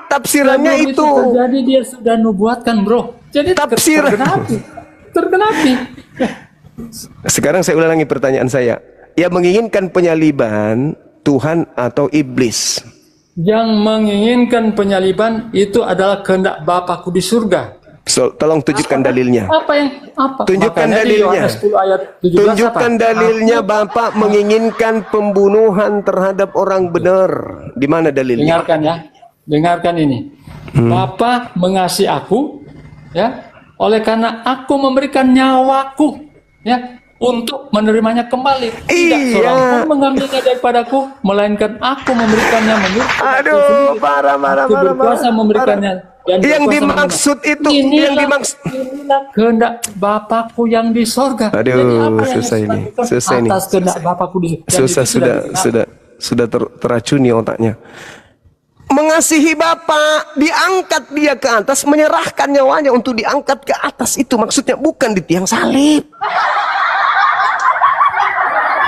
Jadi dia sudah nubuatkan, bro. Jadi tergenapi. Sekarang saya ulangi pertanyaan saya. Yang menginginkan penyaliban Tuhan atau iblis? Yang menginginkan penyaliban itu adalah kehendak Bapakku di surga. Tolong tunjukkan dalilnya. Tunjukkan Makanya dalilnya. 10 ayat 17 Tunjukkan dalilnya. Bapak menginginkan pembunuhan terhadap orang benar. Di mana dalilnya? Dengarkan ini. Bapa mengasihi aku, ya, oleh karena aku memberikan nyawaku, ya, untuk menerimanya kembali. Tidak seorang pun mengambilnya daripadaku, melainkan aku memberikannya menurut. Aduh, parah. Berkuasa memberikannya. Yang dimaksud itu, inilah kehendak Bapakku yang di sorga. Aduh, susah ini. Atas kehendak Bapakku di sorga. Sudah teracuni otaknya. Mengasihi Bapa, diangkat dia ke atas, menyerahkan nyawanya untuk diangkat ke atas. Itu maksudnya, bukan di tiang salib.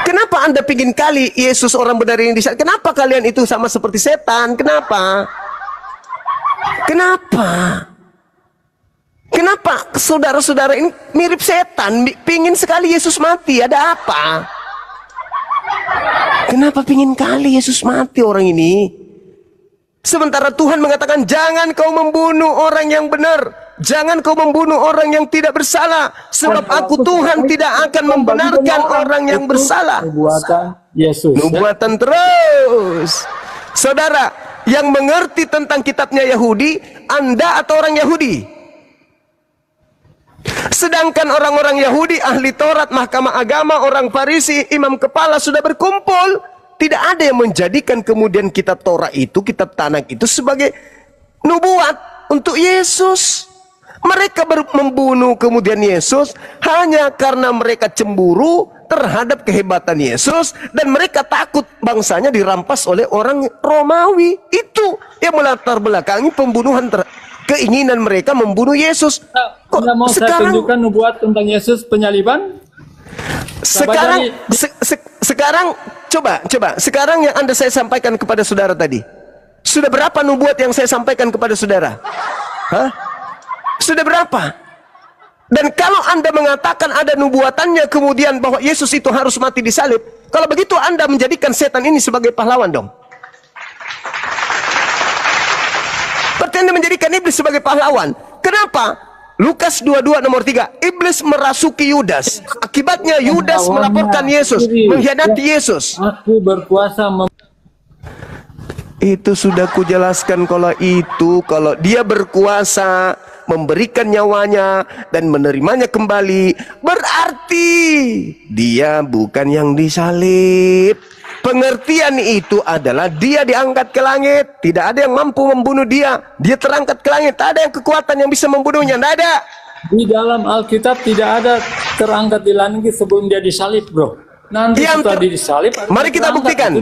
Kenapa Anda pingin kali Yesus orang benar ini disalib? Kenapa kalian itu sama seperti setan? Kenapa saudara-saudara ini mirip setan? Pingin sekali Yesus mati. Ada apa? Kenapa pingin kali Yesus mati orang ini? Sementara Tuhan mengatakan, jangan kau membunuh orang yang benar. Jangan kau membunuh orang yang tidak bersalah. Sebab aku Tuhan tidak akan membenarkan orang yang bersalah. Nubuatan Yesus. Nubuatan terus. Saudara, yang mengerti tentang kitabnya Yahudi, Anda atau orang Yahudi? Sedangkan orang-orang Yahudi, ahli Taurat, mahkamah agama, orang Farisi, imam kepala sudah berkumpul. Tidak ada yang menjadikan kemudian kitab Taurat itu, kitab Tanakh itu sebagai nubuat untuk Yesus. Mereka membunuh kemudian Yesus hanya karena mereka cemburu terhadap kehebatan Yesus, dan mereka takut bangsanya dirampas oleh orang Romawi. Itu yang melatar belakangi pembunuhan, keinginan mereka membunuh Yesus. Kok mau saya tunjukkan nubuat tentang Yesus penyaliban? Sekarang coba sekarang yang saya sampaikan kepada saudara tadi, sudah berapa nubuat yang saya sampaikan kepada saudara? Sudah berapa? Dan kalau Anda mengatakan ada nubuatannya kemudian bahwa Yesus itu harus mati disalib, kalau begitu Anda menjadikan setan ini sebagai pahlawan dong. Berarti Anda menjadikan iblis sebagai pahlawan. Kenapa? Lukas 22 nomor 3, iblis merasuki Yudas. Akibatnya Yudas melaporkan Yesus, mengkhianati Yesus. Aku berkuasa itu sudah kujelaskan. Kalau dia berkuasa memberikan nyawanya dan menerimanya kembali, berarti dia bukan yang disalib. Pengertian itu adalah dia diangkat ke langit. Tidak ada yang mampu membunuh dia. Dia terangkat ke langit. Tak ada yang kekuatan yang bisa membunuhnya. Tidak ada. Di dalam Alkitab tidak ada terangkat di langit sebelum dia disalib, bro. Nanti setelah disalib, mari kita buktikan.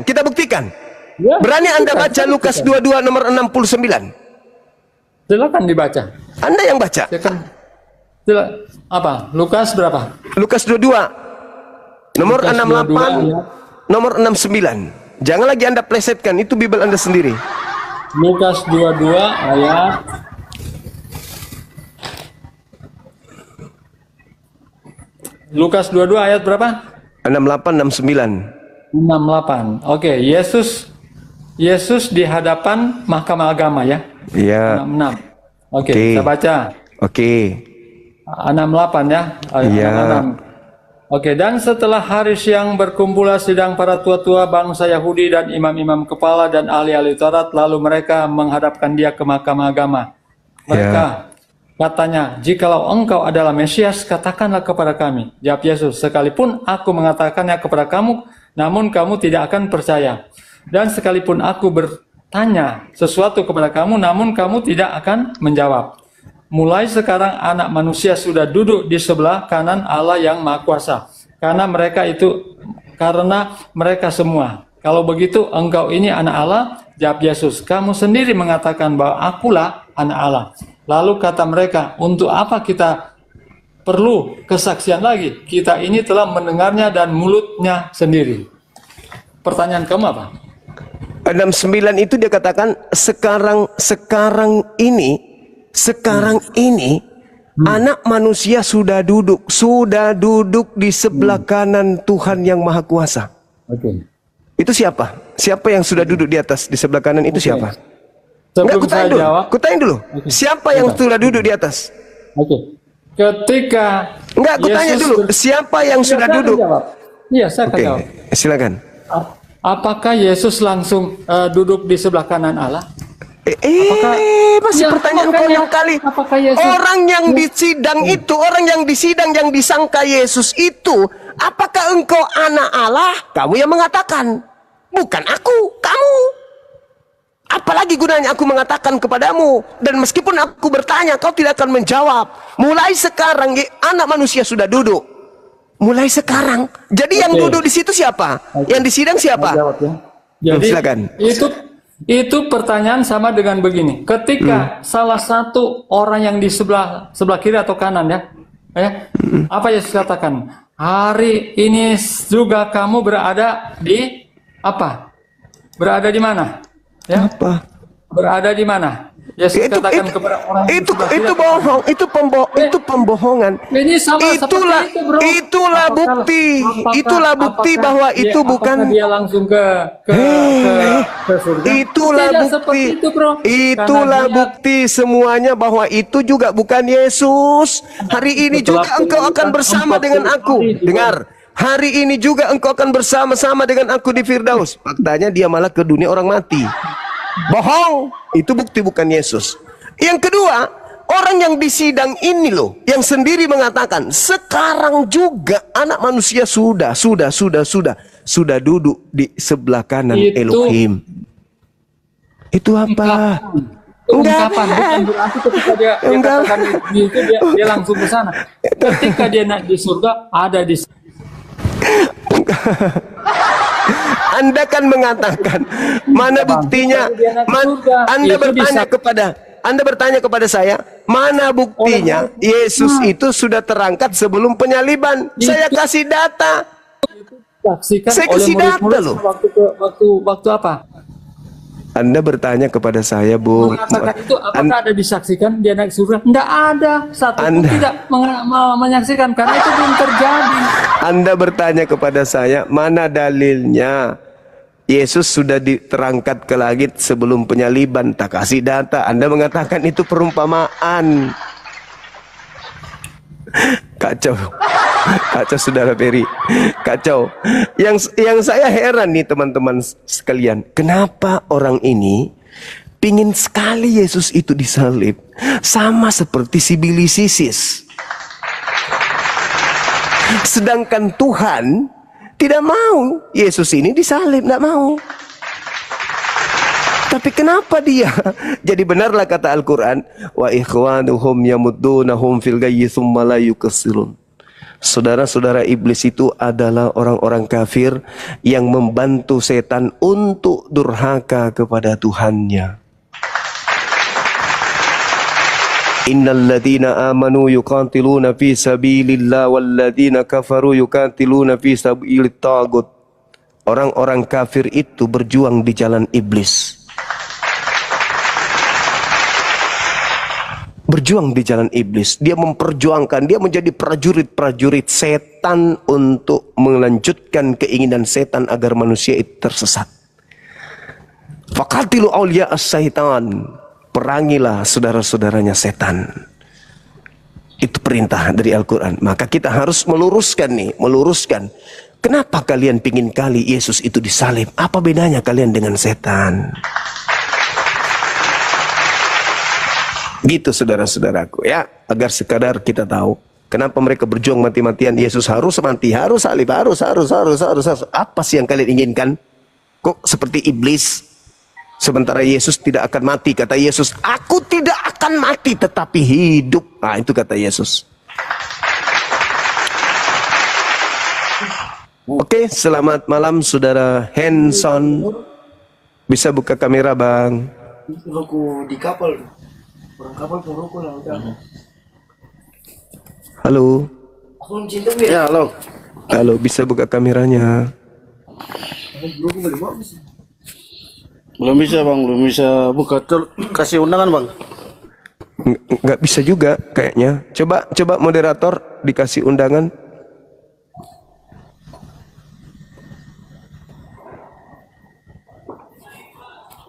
Kita buktikan. Ya, berani Anda baca Lukas 22 nomor 69? Silakan dibaca. Anda yang baca. Apa? Lukas berapa? Lukas 22 nomor 68 nomor 69. Jangan lagi Anda plesetkan, itu Bible Anda sendiri. Lukas 22 ayat Lukas 22 ayat berapa? 68 69. 68. Oke, Yesus di hadapan mahkamah agama ya. Iya. 66. Oke, Oke. kita baca. Oke. 68 ya. Iya. 66. Oke, dan setelah hari siang berkumpullah sidang para tua-tua bangsa Yahudi dan imam-imam kepala dan ahli-ahli Taurat, lalu mereka menghadapkan dia ke mahkamah agama. Mereka katanya, jikalau engkau adalah Mesias, katakanlah kepada kami. Jawab Yesus, sekalipun aku mengatakannya kepada kamu, namun kamu tidak akan percaya. Dan sekalipun aku bertanya sesuatu kepada kamu, namun kamu tidak akan menjawab. Mulai sekarang anak manusia sudah duduk di sebelah kanan Allah yang Maha Kuasa. Karena mereka semua. Kalau begitu engkau ini anak Allah, jawab Yesus. Kamu sendiri mengatakan bahwa akulah anak Allah. Lalu kata mereka, untuk apa kita perlu kesaksian lagi? Kita ini telah mendengarnya dan mulutnya sendiri. Pertanyaan kamu apa? 69 itu dia katakan sekarang ini anak manusia sudah duduk di sebelah kanan Tuhan yang Maha Kuasa. Oke. Itu siapa? Siapa yang sudah duduk di atas di sebelah kanan itu siapa? Sebelum saya jawab, Kutanya dulu. Siapa yang sudah duduk di atas? Oke. Ketika Kutanya dulu. Siapa yang sudah duduk? Iya, saya akan Oke, jawab. silakan. Apakah Yesus langsung duduk di sebelah kanan Allah? Masih pertanyaan kau yang kali. Orang yang disidang itu, orang yang disidang yang disangka Yesus itu, apakah engkau anak Allah? Kamu yang mengatakan, bukan aku, kamu. Apalagi gunanya aku mengatakan kepadamu, dan meskipun aku bertanya, kau tidak akan menjawab. Mulai sekarang anak manusia sudah duduk. Mulai sekarang. Jadi yang duduk di situ siapa? Yang disidang siapa? Jawab, ya. Jadi silakan. Itu pertanyaan sama dengan begini. Ketika salah satu orang yang di sebelah kiri atau kanan apa Yesus katakan? Hari ini juga kamu berada di apa? Berada di mana? Ya? Apa? Berada di mana? Yesus katakan kepada orang itu bohong, itu pembohongan. Ini sama seperti itu, bro. Itulah bukti bahwa itu bukan dia langsung ke surga. Itulah bukti. Itu, bro. Itulah bukti semuanya bahwa itu juga bukan Yesus. Hari ini juga engkau akan bersama dengan aku. Dengar. Hari ini juga engkau akan bersama-sama dengan aku di Firdaus. Faktanya dia malah ke dunia orang mati. Bohong. Itu bukti bukan Yesus. Yang kedua, orang yang disidang ini loh, yang sendiri mengatakan sekarang juga anak manusia sudah duduk di sebelah kanan Elohim. Itu apa? Ungkapan, bukan berarti ketika dia katakan itu dia langsung ke sana. Ketika dia naik di surga, ada di Anda kan mengatakan mana buktinya? Anda bertanya kepada saya, mana buktinya Yesus itu sudah terangkat sebelum penyaliban? Saya kasih data. Saya kasih data loh. Waktu apa? Anda bertanya kepada saya, Bung. Mengatakan itu apakah ada disaksikan dia naik surga? Tidak ada. Satu pun tidak menyaksikan karena itu belum terjadi. Anda bertanya kepada saya, mana dalilnya Yesus sudah diterangkat ke langit sebelum penyaliban? Tak kasih data. Anda mengatakan itu perumpamaan. Kacau. Kacau saudara Peri. Kacau. Yang saya heran nih teman-teman sekalian, kenapa orang ini pingin sekali Yesus itu disalib, sama seperti si Billy Sisis. Sedangkan Tuhan tidak mau Yesus ini disalib, tidak mau. Tapi kenapa dia? Jadi benarlah kata Al-Quran, wa ikhwanuhum yamuddunahum fil gayyi tsumma la yukassirun. Saudara-saudara iblis itu adalah orang-orang kafir yang membantu setan untuk durhaka kepada Tuhannya. Innal ladzina amanu yuqatiluna fi sabilillah wal ladzina kafaru yuqatiluna fi sabilit tagut. Orang-orang kafir itu berjuang di jalan iblis. Berjuang di jalan iblis. Dia memperjuangkan, dia menjadi prajurit-prajurit setan. setan untuk melanjutkan keinginan setan agar manusia itu tersesat. Faqatilu awliya as-syaitan, perangilah saudara-saudaranya setan. Itu perintah dari Al-Quran. Maka kita harus meluruskan. Kenapa kalian pingin kali Yesus itu disalib? Apa bedanya kalian dengan setan? Gitu saudara-saudaraku ya, agar sekadar kita tahu kenapa mereka berjuang mati-matian. Yesus harus mati, harus salib, harus. Apa sih yang kalian inginkan? Kok seperti iblis? Sementara Yesus tidak akan mati. Kata Yesus, aku tidak akan mati tetapi hidup. Nah itu kata Yesus. Oke, selamat malam saudara Henson. Bisa buka kamera bang? Aku di kapal. Orang kapal perokok lah udah. Halo. Aku mencinta ya. Halo. Halo, bisa buka kameranya? Belum bisa bang, belum bisa buka. Kasih undangan bang. Nggak bisa juga kayaknya. Coba moderator dikasih undangan.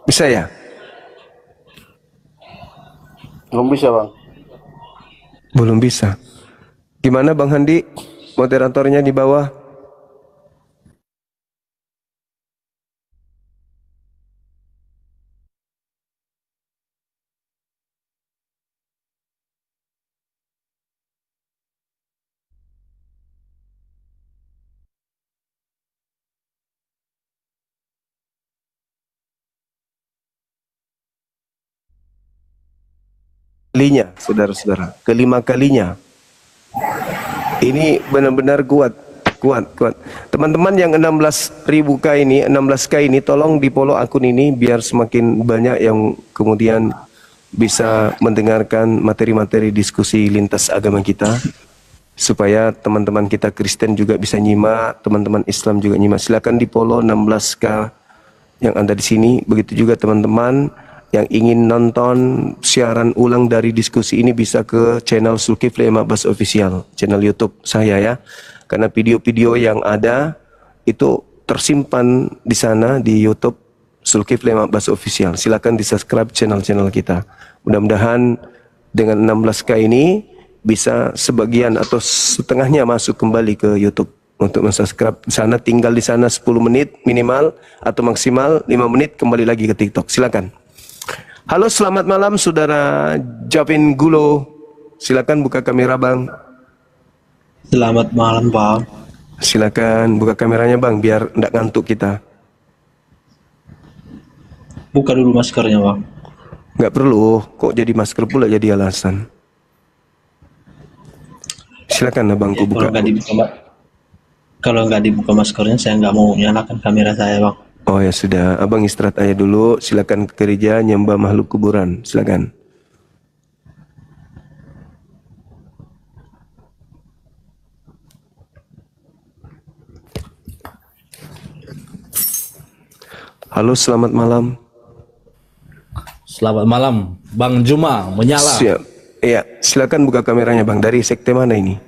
Bisa ya? Belum bisa bang. Belum bisa. Gimana Bang Handi? Moderatornya di bawah. Kalinya, saudara-saudara, kelima kalinya. Ini benar-benar kuat. Teman-teman yang 16.000k ini, 16k ini, tolong di follow akun ini biar semakin banyak yang kemudian bisa mendengarkan materi-materi diskusi lintas agama kita, supaya teman-teman kita Kristen juga bisa nyimak, teman-teman Islam juga nyimak. Silakan di follow 16k yang ada di sini. Begitu juga teman-teman yang ingin nonton siaran ulang dari diskusi ini bisa ke channel Zulkifli M. Abbas Official, channel YouTube saya ya. Karena video-video yang ada itu tersimpan di sana di YouTube Zulkifli M. Abbas Official. Silakan di-subscribe channel-channel kita. Mudah-mudahan dengan 16k ini bisa sebagian atau setengahnya masuk kembali ke YouTube. Untuk mensubscribe sana, tinggal di sana 10 menit minimal atau maksimal 5 menit kembali lagi ke TikTok. Silakan. Halo, selamat malam saudara Javin Gulo. Silakan buka kamera bang. Selamat malam bang. Silakan buka kameranya bang, biar tidak ngantuk kita. Buka dulu maskernya bang. Nggak perlu, kok jadi masker pula jadi alasan. Silakan abangku buka. Kalau nggak dibuka maskernya, saya nggak mau nyalakan kamera saya bang. Oh ya sudah, abang istirahat aja dulu. Silakan ke gereja nyembah makhluk kuburan. Silakan. Halo, selamat malam. Selamat malam, Bang Juma menyala. Siap. Iya, silakan buka kameranya bang. Dari sekte mana ini?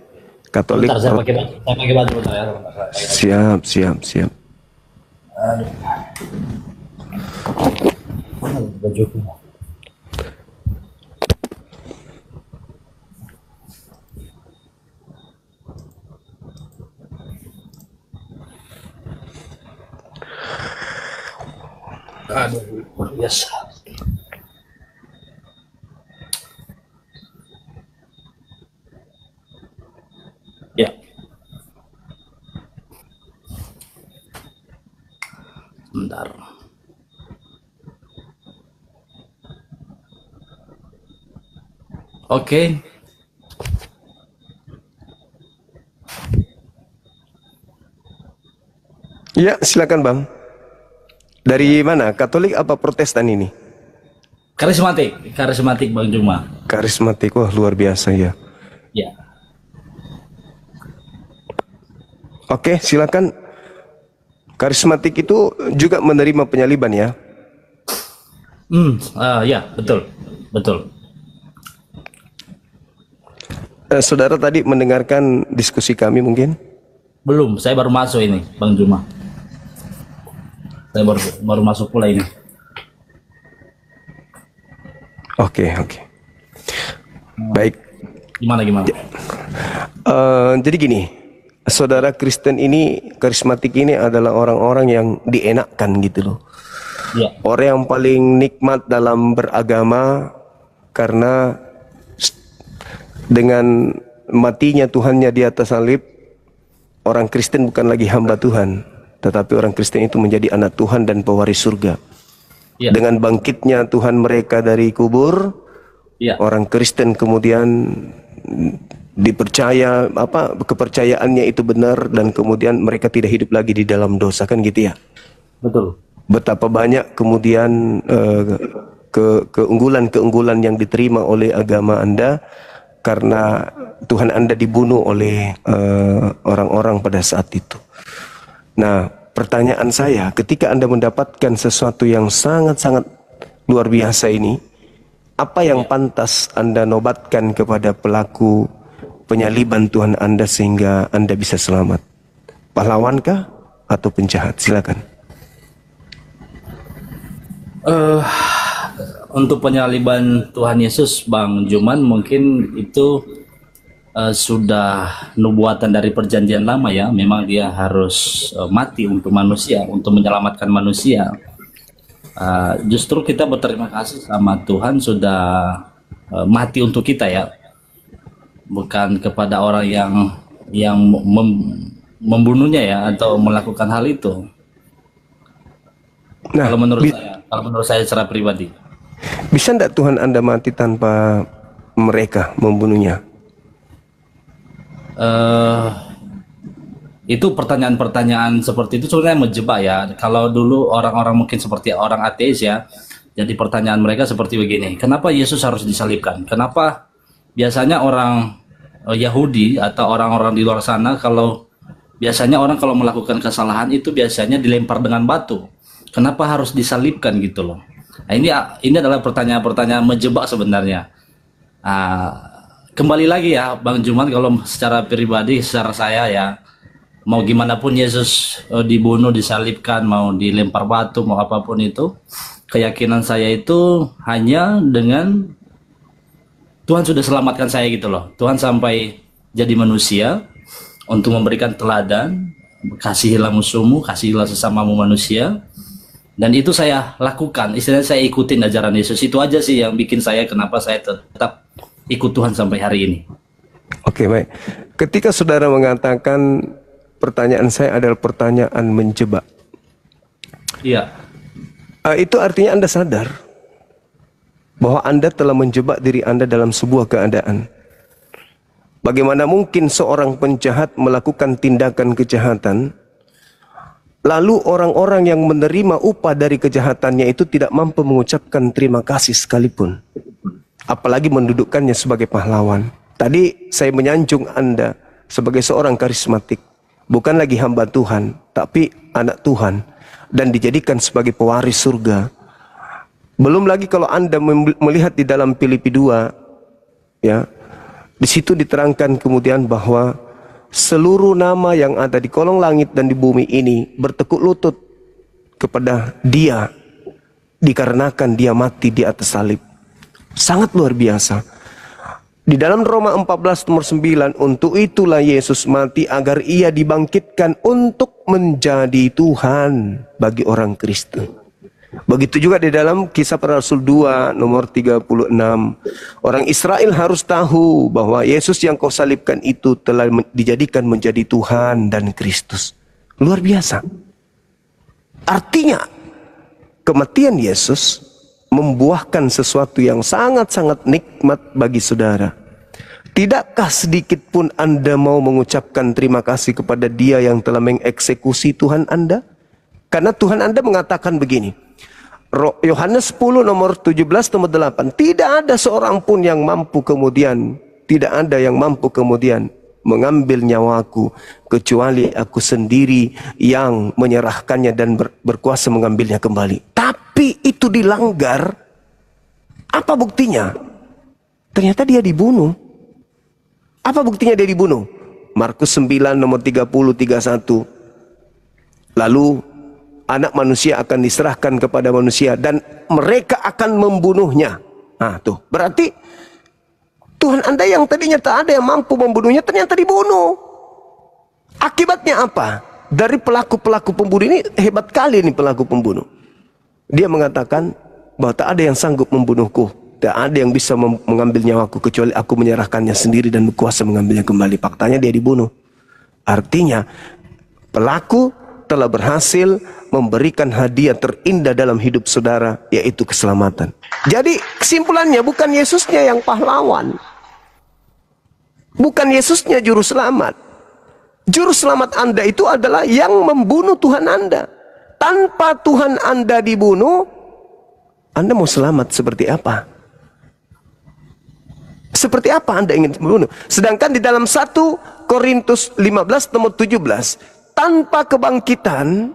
Katolik. Bentar, saya pakai baju bentar ya. Siap. Aduh. Mana bajuku? Aduh, luar biasa. Ya. Bentar. Oke. Iya, silakan bang. Dari mana? Katolik apa Protestan ini? Karismatik Bang Juma. Karismatik, wah luar biasa ya. Ya. Oke, silakan. Karismatik itu juga menerima penyaliban ya? Ya, betul. Saudara tadi mendengarkan diskusi kami mungkin? Belum, saya baru masuk ini, Bang Juma. Saya baru masuk pula ini. Oke. Baik. Gimana? Jadi gini, saudara Kristen ini, karismatik ini adalah orang-orang yang dienakkan gitu loh. Ya, Orang yang paling nikmat dalam beragama karena dengan matinya Tuhannya di atas salib, orang Kristen bukan lagi hamba Tuhan, tetapi orang Kristen itu menjadi anak Tuhan dan pewaris surga. ya, Dengan bangkitnya Tuhan mereka dari kubur, ya, orang Kristen kemudian dipercaya kepercayaannya itu benar dan kemudian mereka tidak hidup lagi di dalam dosa, kan gitu ya. betul. Betapa banyak kemudian keunggulan-keunggulan yang diterima oleh agama Anda karena Tuhan Anda dibunuh oleh orang-orang pada saat itu. Nah, pertanyaan saya, ketika Anda mendapatkan sesuatu yang sangat-sangat luar biasa ini, apa yang pantas Anda nobatkan kepada pelaku penyaliban Tuhan Anda sehingga Anda bisa selamat? Pahlawankah atau penjahat? Silakan. Untuk penyaliban Tuhan Yesus, Bang Juman, mungkin itu sudah nubuatan dari perjanjian lama ya. Memang dia harus mati untuk manusia, untuk menyelamatkan manusia. Justru kita berterima kasih sama Tuhan sudah mati untuk kita ya, bukan kepada orang yang membunuhnya ya atau melakukan hal itu. Nah, Kalau menurut saya secara pribadi, bisa tidak Tuhan Anda mati tanpa mereka membunuhnya? itu pertanyaan-pertanyaan seperti itu sebenarnya menjebak ya. Kalau dulu orang-orang mungkin seperti orang ateis ya, jadi pertanyaan mereka seperti begini: kenapa Yesus harus disalibkan? Kenapa biasanya orang Yahudi atau orang-orang di luar sana, kalau biasanya orang kalau melakukan kesalahan itu biasanya dilempar dengan batu, kenapa harus disalibkan gitu loh. Nah, ini adalah pertanyaan-pertanyaan menjebak sebenarnya. Kembali lagi ya Bang Juman, kalau secara pribadi, secara saya ya, mau gimana pun Yesus dibunuh, disalibkan, mau dilempar batu, mau apapun itu, keyakinan saya itu hanya dengan Tuhan sudah selamatkan saya gitu loh. Tuhan sampai jadi manusia untuk memberikan teladan, kasihilah musuhmu, kasihilah sesamamu manusia. Dan itu saya lakukan, istilahnya saya ikutin ajaran Yesus. Itu aja sih yang bikin saya, kenapa saya tetap ikut Tuhan sampai hari ini. Oke, baik. Ketika saudara mengatakan pertanyaan saya adalah pertanyaan menjebak, Iya. Itu artinya Anda sadar bahwa Anda telah menjebak diri Anda dalam sebuah keadaan. Bagaimana mungkin seorang penjahat melakukan tindakan kejahatan, lalu orang-orang yang menerima upah dari kejahatannya itu tidak mampu mengucapkan terima kasih sekalipun, apalagi mendudukkannya sebagai pahlawan. Tadi saya menyanjung Anda sebagai seorang karismatik, bukan lagi hamba Tuhan, tapi anak Tuhan, dan dijadikan sebagai pewaris surga. Belum lagi kalau Anda melihat di dalam Filipi 2, ya, di situ diterangkan kemudian bahwa seluruh nama yang ada di kolong langit dan di bumi ini bertekuk lutut kepada Dia dikarenakan Dia mati di atas salib. Sangat luar biasa. Di dalam Roma 14 nomor 9, untuk itulah Yesus mati agar Ia dibangkitkan untuk menjadi Tuhan bagi orang Kristen. Begitu juga di dalam Kisah Para Rasul 2 nomor 36. Orang Israel harus tahu bahwa Yesus yang kau salibkan itu telah dijadikan menjadi Tuhan dan Kristus. Luar biasa. Artinya kematian Yesus membuahkan sesuatu yang sangat-sangat nikmat bagi saudara. Tidakkah sedikit pun Anda mau mengucapkan terima kasih kepada Dia yang telah mengeksekusi Tuhan Anda? Karena Tuhan Anda mengatakan begini, Yohanes 10 nomor 17 nomor 8, tidak ada seorang pun yang mampu kemudian, tidak ada yang mampu kemudian mengambil nyawaku, kecuali aku sendiri yang menyerahkannya dan berkuasa mengambilnya kembali. Tapi itu dilanggar. Apa buktinya? Ternyata dia dibunuh. Apa buktinya dia dibunuh? Markus 9 nomor 30 31. Lalu anak manusia akan diserahkan kepada manusia dan mereka akan membunuhnya. Nah, tuh. Berarti Tuhan Anda yang tadinya tak ada yang mampu membunuhnya ternyata dibunuh. Akibatnya apa? Dari pelaku-pelaku pembunuh ini, hebat kali ini pelaku pembunuh. Dia mengatakan bahwa tak ada yang sanggup membunuhku. Tak ada yang bisa mengambil nyawaku kecuali aku menyerahkannya sendiri dan berkuasa mengambilnya kembali. Faktanya dia dibunuh. Artinya pelaku telah berhasil memberikan hadiah terindah dalam hidup saudara, yaitu keselamatan. Jadi kesimpulannya bukan Yesusnya yang pahlawan. Bukan Yesusnya juru selamat. Juru selamat Anda itu adalah yang membunuh Tuhan Anda. Tanpa Tuhan Anda dibunuh, Anda mau selamat seperti apa? Seperti apa Anda ingin membunuh? Sedangkan di dalam 1 Korintus 15 nomor 17, tanpa kebangkitan,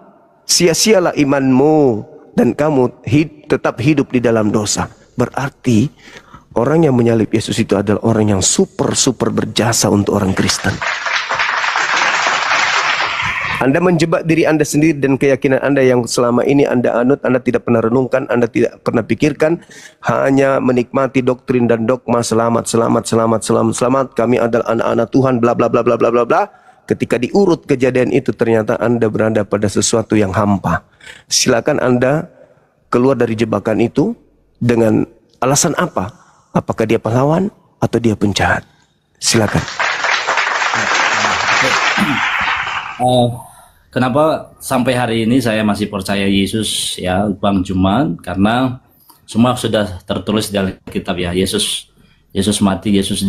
sia-sialah imanmu dan kamu tetap hidup di dalam dosa. Berarti orang yang menyalib Yesus itu adalah orang yang super berjasa untuk orang Kristen. Anda menjebak diri Anda sendiri dan keyakinan Anda yang selama ini Anda anut, Anda tidak pernah renungkan, Anda tidak pernah pikirkan, hanya menikmati doktrin dan dogma selamat, kami adalah anak-anak Tuhan, bla bla bla bla bla bla bla. Ketika diurut kejadian itu ternyata Anda berada pada sesuatu yang hampa. Silakan Anda keluar dari jebakan itu dengan alasan apa? Apakah dia pahlawan atau dia penjahat? Silakan. Kenapa sampai hari ini saya masih percaya Yesus ya Bang Juman? Karena semua sudah tertulis di Alkitab ya. Yesus mati, Yesus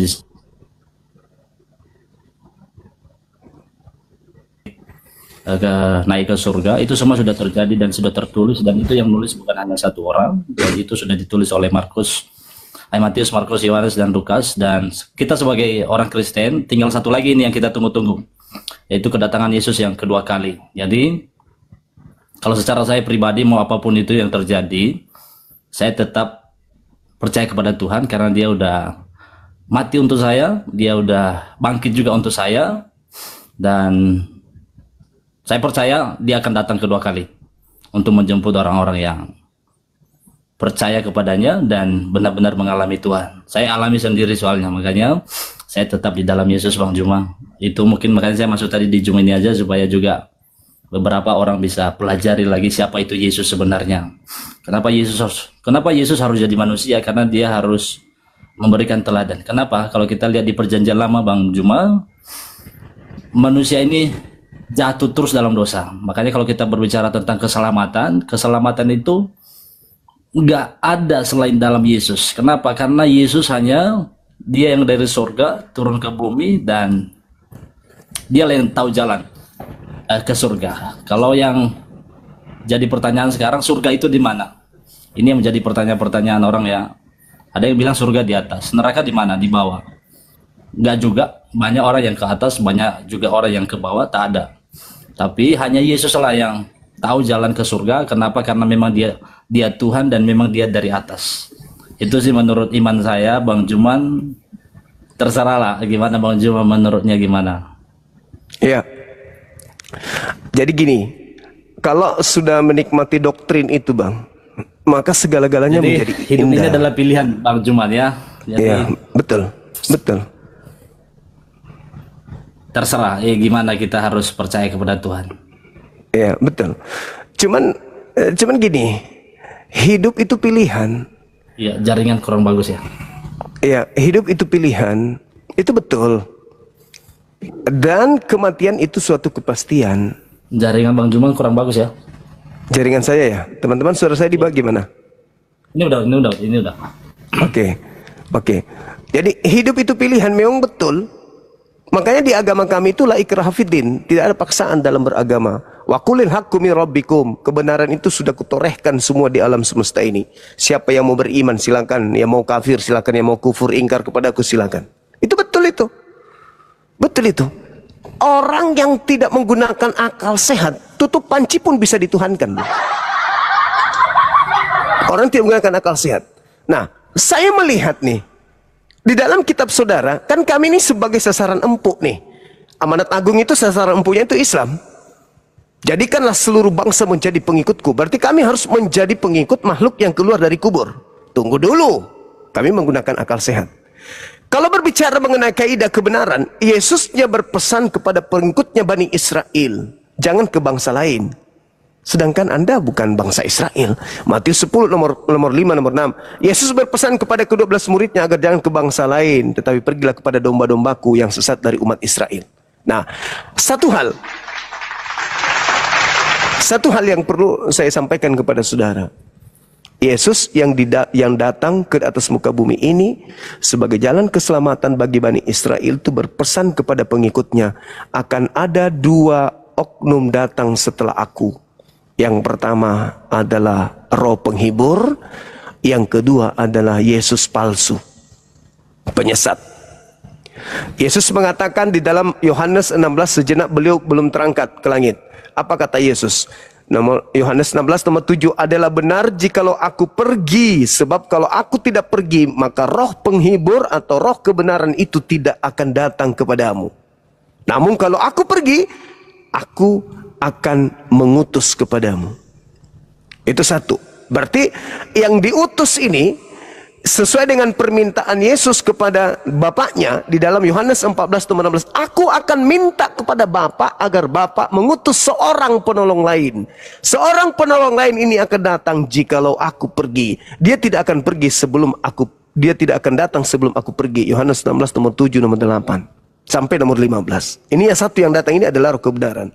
naik ke surga, itu semua sudah terjadi dan sudah tertulis, dan itu yang nulis bukan hanya satu orang, dan itu sudah ditulis oleh Matius, Markus, Yohanes, dan Lukas. Dan kita sebagai orang Kristen tinggal satu lagi ini yang kita tunggu-tunggu, yaitu kedatangan Yesus yang kedua kali. Jadi kalau secara saya pribadi mau apapun itu yang terjadi, saya tetap percaya kepada Tuhan karena dia udah mati untuk saya, dia udah bangkit juga untuk saya, dan saya percaya dia akan datang kedua kali untuk menjemput orang-orang yang percaya kepadanya dan benar-benar mengalami Tuhan. Saya alami sendiri soalnya, makanya saya tetap di dalam Yesus Bang Juma. Itu mungkin makanya saya masuk tadi di Zoom ini aja supaya juga beberapa orang bisa pelajari lagi siapa itu Yesus sebenarnya. Kenapa Yesus harus jadi manusia? Karena dia harus memberikan teladan. Kenapa? Kalau kita lihat di Perjanjian Lama Bang Juma, manusia ini jatuh terus dalam dosa. Makanya kalau kita berbicara tentang keselamatan itu nggak ada selain dalam Yesus. Kenapa? Karena Yesus hanya dia yang dari surga turun ke bumi dan dia yang tahu jalan ke surga. Kalau yang jadi pertanyaan sekarang, surga itu di mana? Ini yang menjadi pertanyaan-pertanyaan orang ya. Ada yang bilang surga di atas, neraka di mana? Di bawah. Enggak juga, banyak orang yang ke atas, banyak juga orang yang ke bawah, tak ada. Tapi hanya Yesus lah yang tahu jalan ke surga. Kenapa? Karena memang dia Tuhan dan memang dia dari atas. Itu sih menurut iman saya, Bang Juman. Terserah lah gimana Bang Juman, menurutnya gimana? Ya. Jadi gini, kalau sudah menikmati doktrin itu Bang, maka segala-galanya menjadi hidup indah. Ini adalah pilihan Bang Juman ya. Jadi, ya, betul. Terserah, gimana kita harus percaya kepada Tuhan. Ya, betul. Cuman gini, hidup itu pilihan. Iya, jaringan kurang bagus ya. Ya, hidup itu pilihan, itu betul. Dan kematian itu suatu kepastian. Jaringan Bang Juman kurang bagus ya. Jaringan saya ya, teman-teman, suara saya dibagi mana? Ini udah. Oke. Jadi hidup itu pilihan, memang betul. Makanya di agama kami itu la ikraha fiddin, tidak ada paksaan dalam beragama. Wa qulil haqqu min rabbikum, kebenaran itu sudah kutorehkan semua di alam semesta ini. Siapa yang mau beriman silakan, yang mau kafir silakan, yang mau kufur ingkar kepadaku silakan. Itu betul itu. Betul itu. Orang yang tidak menggunakan akal sehat, tutup panci pun bisa dituhankan. Orang tidak menggunakan akal sehat. Nah, saya melihat nih, di dalam kitab saudara, kan kami ini sebagai sasaran empuk nih. Amanat agung itu sasaran empunya itu Islam. Jadikanlah seluruh bangsa menjadi pengikutku. Berarti kami harus menjadi pengikut makhluk yang keluar dari kubur. Tunggu dulu. Kami menggunakan akal sehat. Kalau berbicara mengenai kaidah kebenaran, Yesusnya berpesan kepada pengikutnya Bani Israel. Jangan ke bangsa lain. Sedangkan Anda bukan bangsa Israel. Matius 10 nomor 5 nomor 6. Yesus berpesan kepada ke-12 muridnya agar jangan ke bangsa lain, tetapi pergilah kepada domba-dombaku yang sesat dari umat Israel. Nah, satu hal yang perlu saya sampaikan kepada saudara. Yesus yang datang ke atas muka bumi ini sebagai jalan keselamatan bagi Bani Israel itu berpesan kepada pengikutnya, akan ada 2 oknum datang setelah aku. Yang pertama adalah roh penghibur, yang kedua adalah Yesus palsu, penyesat. Yesus mengatakan di dalam Yohanes 16, sejenak beliau belum terangkat ke langit. Apa kata Yesus? Yohanes 16 nomor 7, adalah benar jikalau aku pergi, sebab kalau aku tidak pergi, maka roh penghibur atau roh kebenaran itu tidak akan datang kepadamu. Namun kalau aku pergi, aku akan mengutus kepadamu. Itu satu. Berarti yang diutus ini sesuai dengan permintaan Yesus kepada Bapaknya di dalam Yohanes 14 nomor 16. Aku akan minta kepada Bapa agar Bapa mengutus seorang penolong lain. Seorang penolong lain ini akan datang jikalau aku pergi. Dia tidak akan datang sebelum aku pergi. Yohanes 16 nomor 7 nomor 8 sampai nomor 15. Ini yang satu yang datang ini adalah roh kebenaran.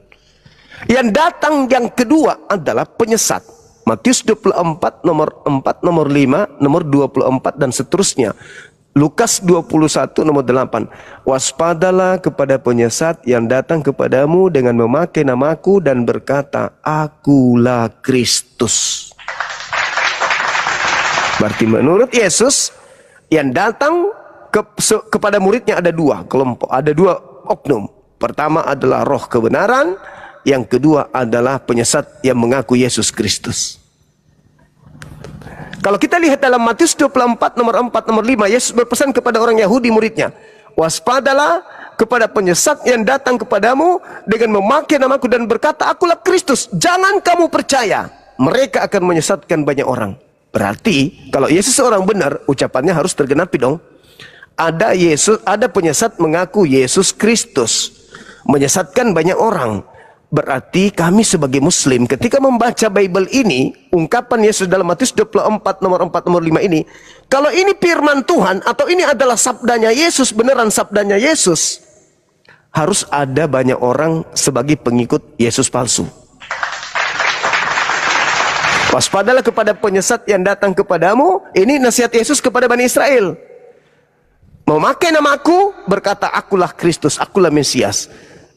Yang datang yang kedua adalah penyesat. Matius 24 nomor 4 nomor 5 nomor 24 dan seterusnya. Lukas 21 nomor 8. Waspadalah kepada penyesat yang datang kepadamu dengan memakai namaku dan berkata, akulah Kristus. Berarti menurut Yesus yang datang kepada muridnya ada 2 kelompok, ada 2 oknum. Pertama adalah roh kebenaran, yang kedua adalah penyesat yang mengaku Yesus Kristus. Kalau kita lihat dalam Matius 24 nomor 4 nomor 5, Yesus berpesan kepada orang Yahudi muridnya, waspadalah kepada penyesat yang datang kepadamu dengan memakai namaku dan berkata, akulah Kristus. Jangan kamu percaya, mereka akan menyesatkan banyak orang. Berarti kalau Yesus seorang benar, ucapannya harus tergenapi dong. Ada penyesat mengaku Yesus Kristus, menyesatkan banyak orang. Berarti kami sebagai Muslim ketika membaca Bible ini, ungkapan Yesus dalam Matius 24 nomor 4 nomor 5 ini, kalau ini firman Tuhan atau ini adalah sabdanya Yesus, beneran sabdanya Yesus, harus ada banyak orang sebagai pengikut Yesus palsu. Waspadalah kepada penyesat yang datang kepadamu. Ini nasihat Yesus kepada Bani Israel. Memakai namaku, berkata akulah Kristus, akulah Mesias.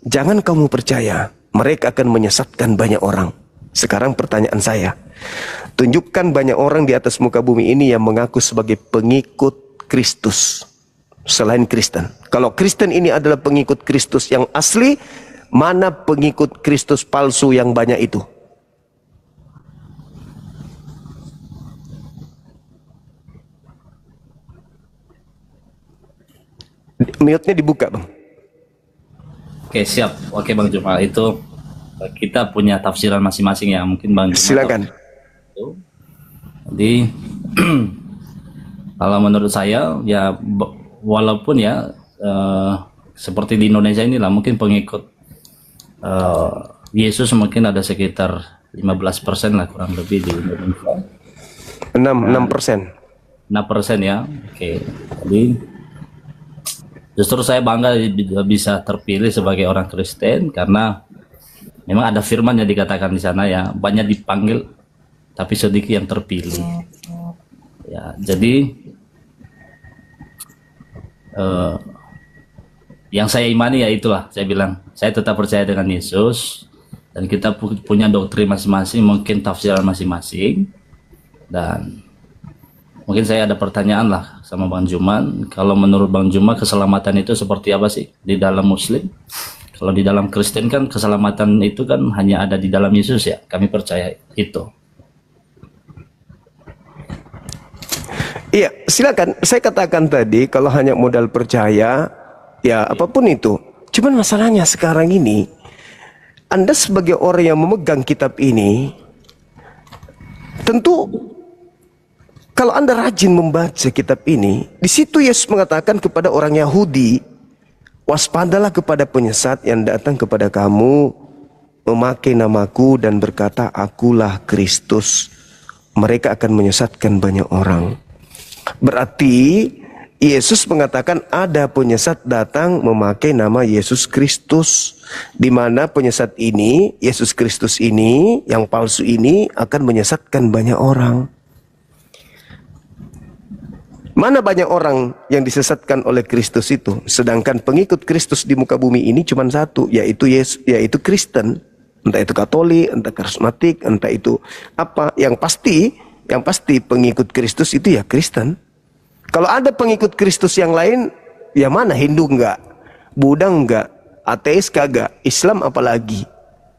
Jangan kamu percaya, mereka akan menyesatkan banyak orang. Sekarang pertanyaan saya, tunjukkan banyak orang di atas muka bumi ini yang mengaku sebagai pengikut Kristus selain Kristen. Kalau Kristen ini adalah pengikut Kristus yang asli, mana pengikut Kristus palsu yang banyak itu? Mute-nya dibuka, Bang. Oke, siap. Oke, Bang Juma, itu kita punya tafsiran masing-masing ya. Mungkin Bang Juma silakan. Jadi kalau menurut saya ya, walaupun ya seperti di Indonesia inilah, mungkin pengikut Yesus mungkin ada sekitar 15% lah kurang lebih di Indonesia. 6%. 6% ya. Oke. Jadi justru saya bangga bisa terpilih sebagai orang Kristen karena memang ada firman yang dikatakan di sana ya, banyak dipanggil tapi sedikit yang terpilih. Ya, jadi yang saya imani ya itulah, saya bilang saya tetap percaya dengan Yesus dan kita punya doktrin masing-masing, mungkin tafsiran masing-masing. Dan mungkin saya ada pertanyaan lah sama Bang Juman. Kalau menurut Bang Juma keselamatan itu seperti apa sih di dalam Muslim? Kalau di dalam Kristen kan keselamatan itu kan hanya ada di dalam Yesus ya. Kami percaya itu. Iya, silakan. Saya katakan tadi kalau hanya modal percaya, ya apapun itu. Cuman masalahnya sekarang ini, Anda sebagai orang yang memegang kitab ini, tentu kalau Anda rajin membaca kitab ini, di situ Yesus mengatakan kepada orang Yahudi, waspadalah kepada penyesat yang datang kepada kamu, memakai namaku dan berkata, akulah Kristus. Mereka akan menyesatkan banyak orang. Berarti Yesus mengatakan ada penyesat datang memakai nama Yesus Kristus, di mana penyesat ini, Yesus Kristus ini, yang palsu ini akan menyesatkan banyak orang. Mana banyak orang yang disesatkan oleh Kristus itu, sedangkan pengikut Kristus di muka bumi ini cuma satu, yaitu Yesus, yaitu Kristen. Entah itu Katolik, entah karismatik, entah itu apa. Yang pasti pengikut Kristus itu ya Kristen. Kalau ada pengikut Kristus yang lain, ya mana? Hindu enggak, Buddha enggak, ateis kagak, Islam apalagi.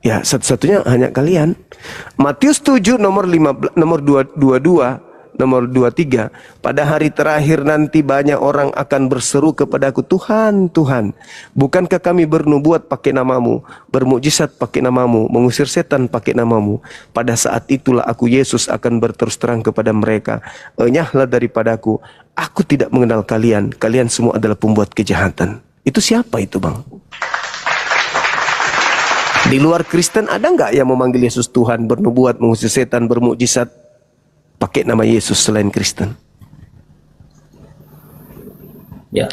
Ya satu-satunya hanya kalian. Matius 7 nomor 15, nomor 22, nomor 23. Pada hari terakhir nanti banyak orang akan berseru kepadaku, Tuhan, Tuhan, bukankah kami bernubuat pakai namamu, bermukjizat pakai namamu, mengusir setan pakai namamu? Pada saat itulah aku Yesus akan berterus terang kepada mereka, enyahlah daripadaku, aku tidak mengenal kalian, kalian semua adalah pembuat kejahatan. Itu siapa itu, Bang? Di luar Kristen ada nggak yang memanggil Yesus Tuhan, bernubuat, mengusir setan, bermukjizat pakai nama Yesus selain Kristen? Ya,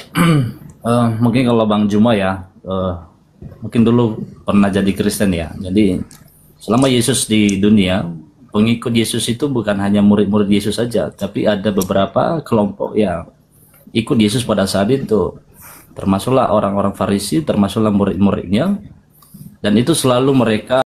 mungkin kalau Bang Juma ya, mungkin dulu pernah jadi Kristen ya. Jadi selama Yesus di dunia, pengikut Yesus itu bukan hanya murid-murid Yesus saja, tapi ada beberapa kelompok yang ikut Yesus pada saat itu. Termasuklah orang-orang Farisi, termasuklah murid-muridnya, dan itu selalu mereka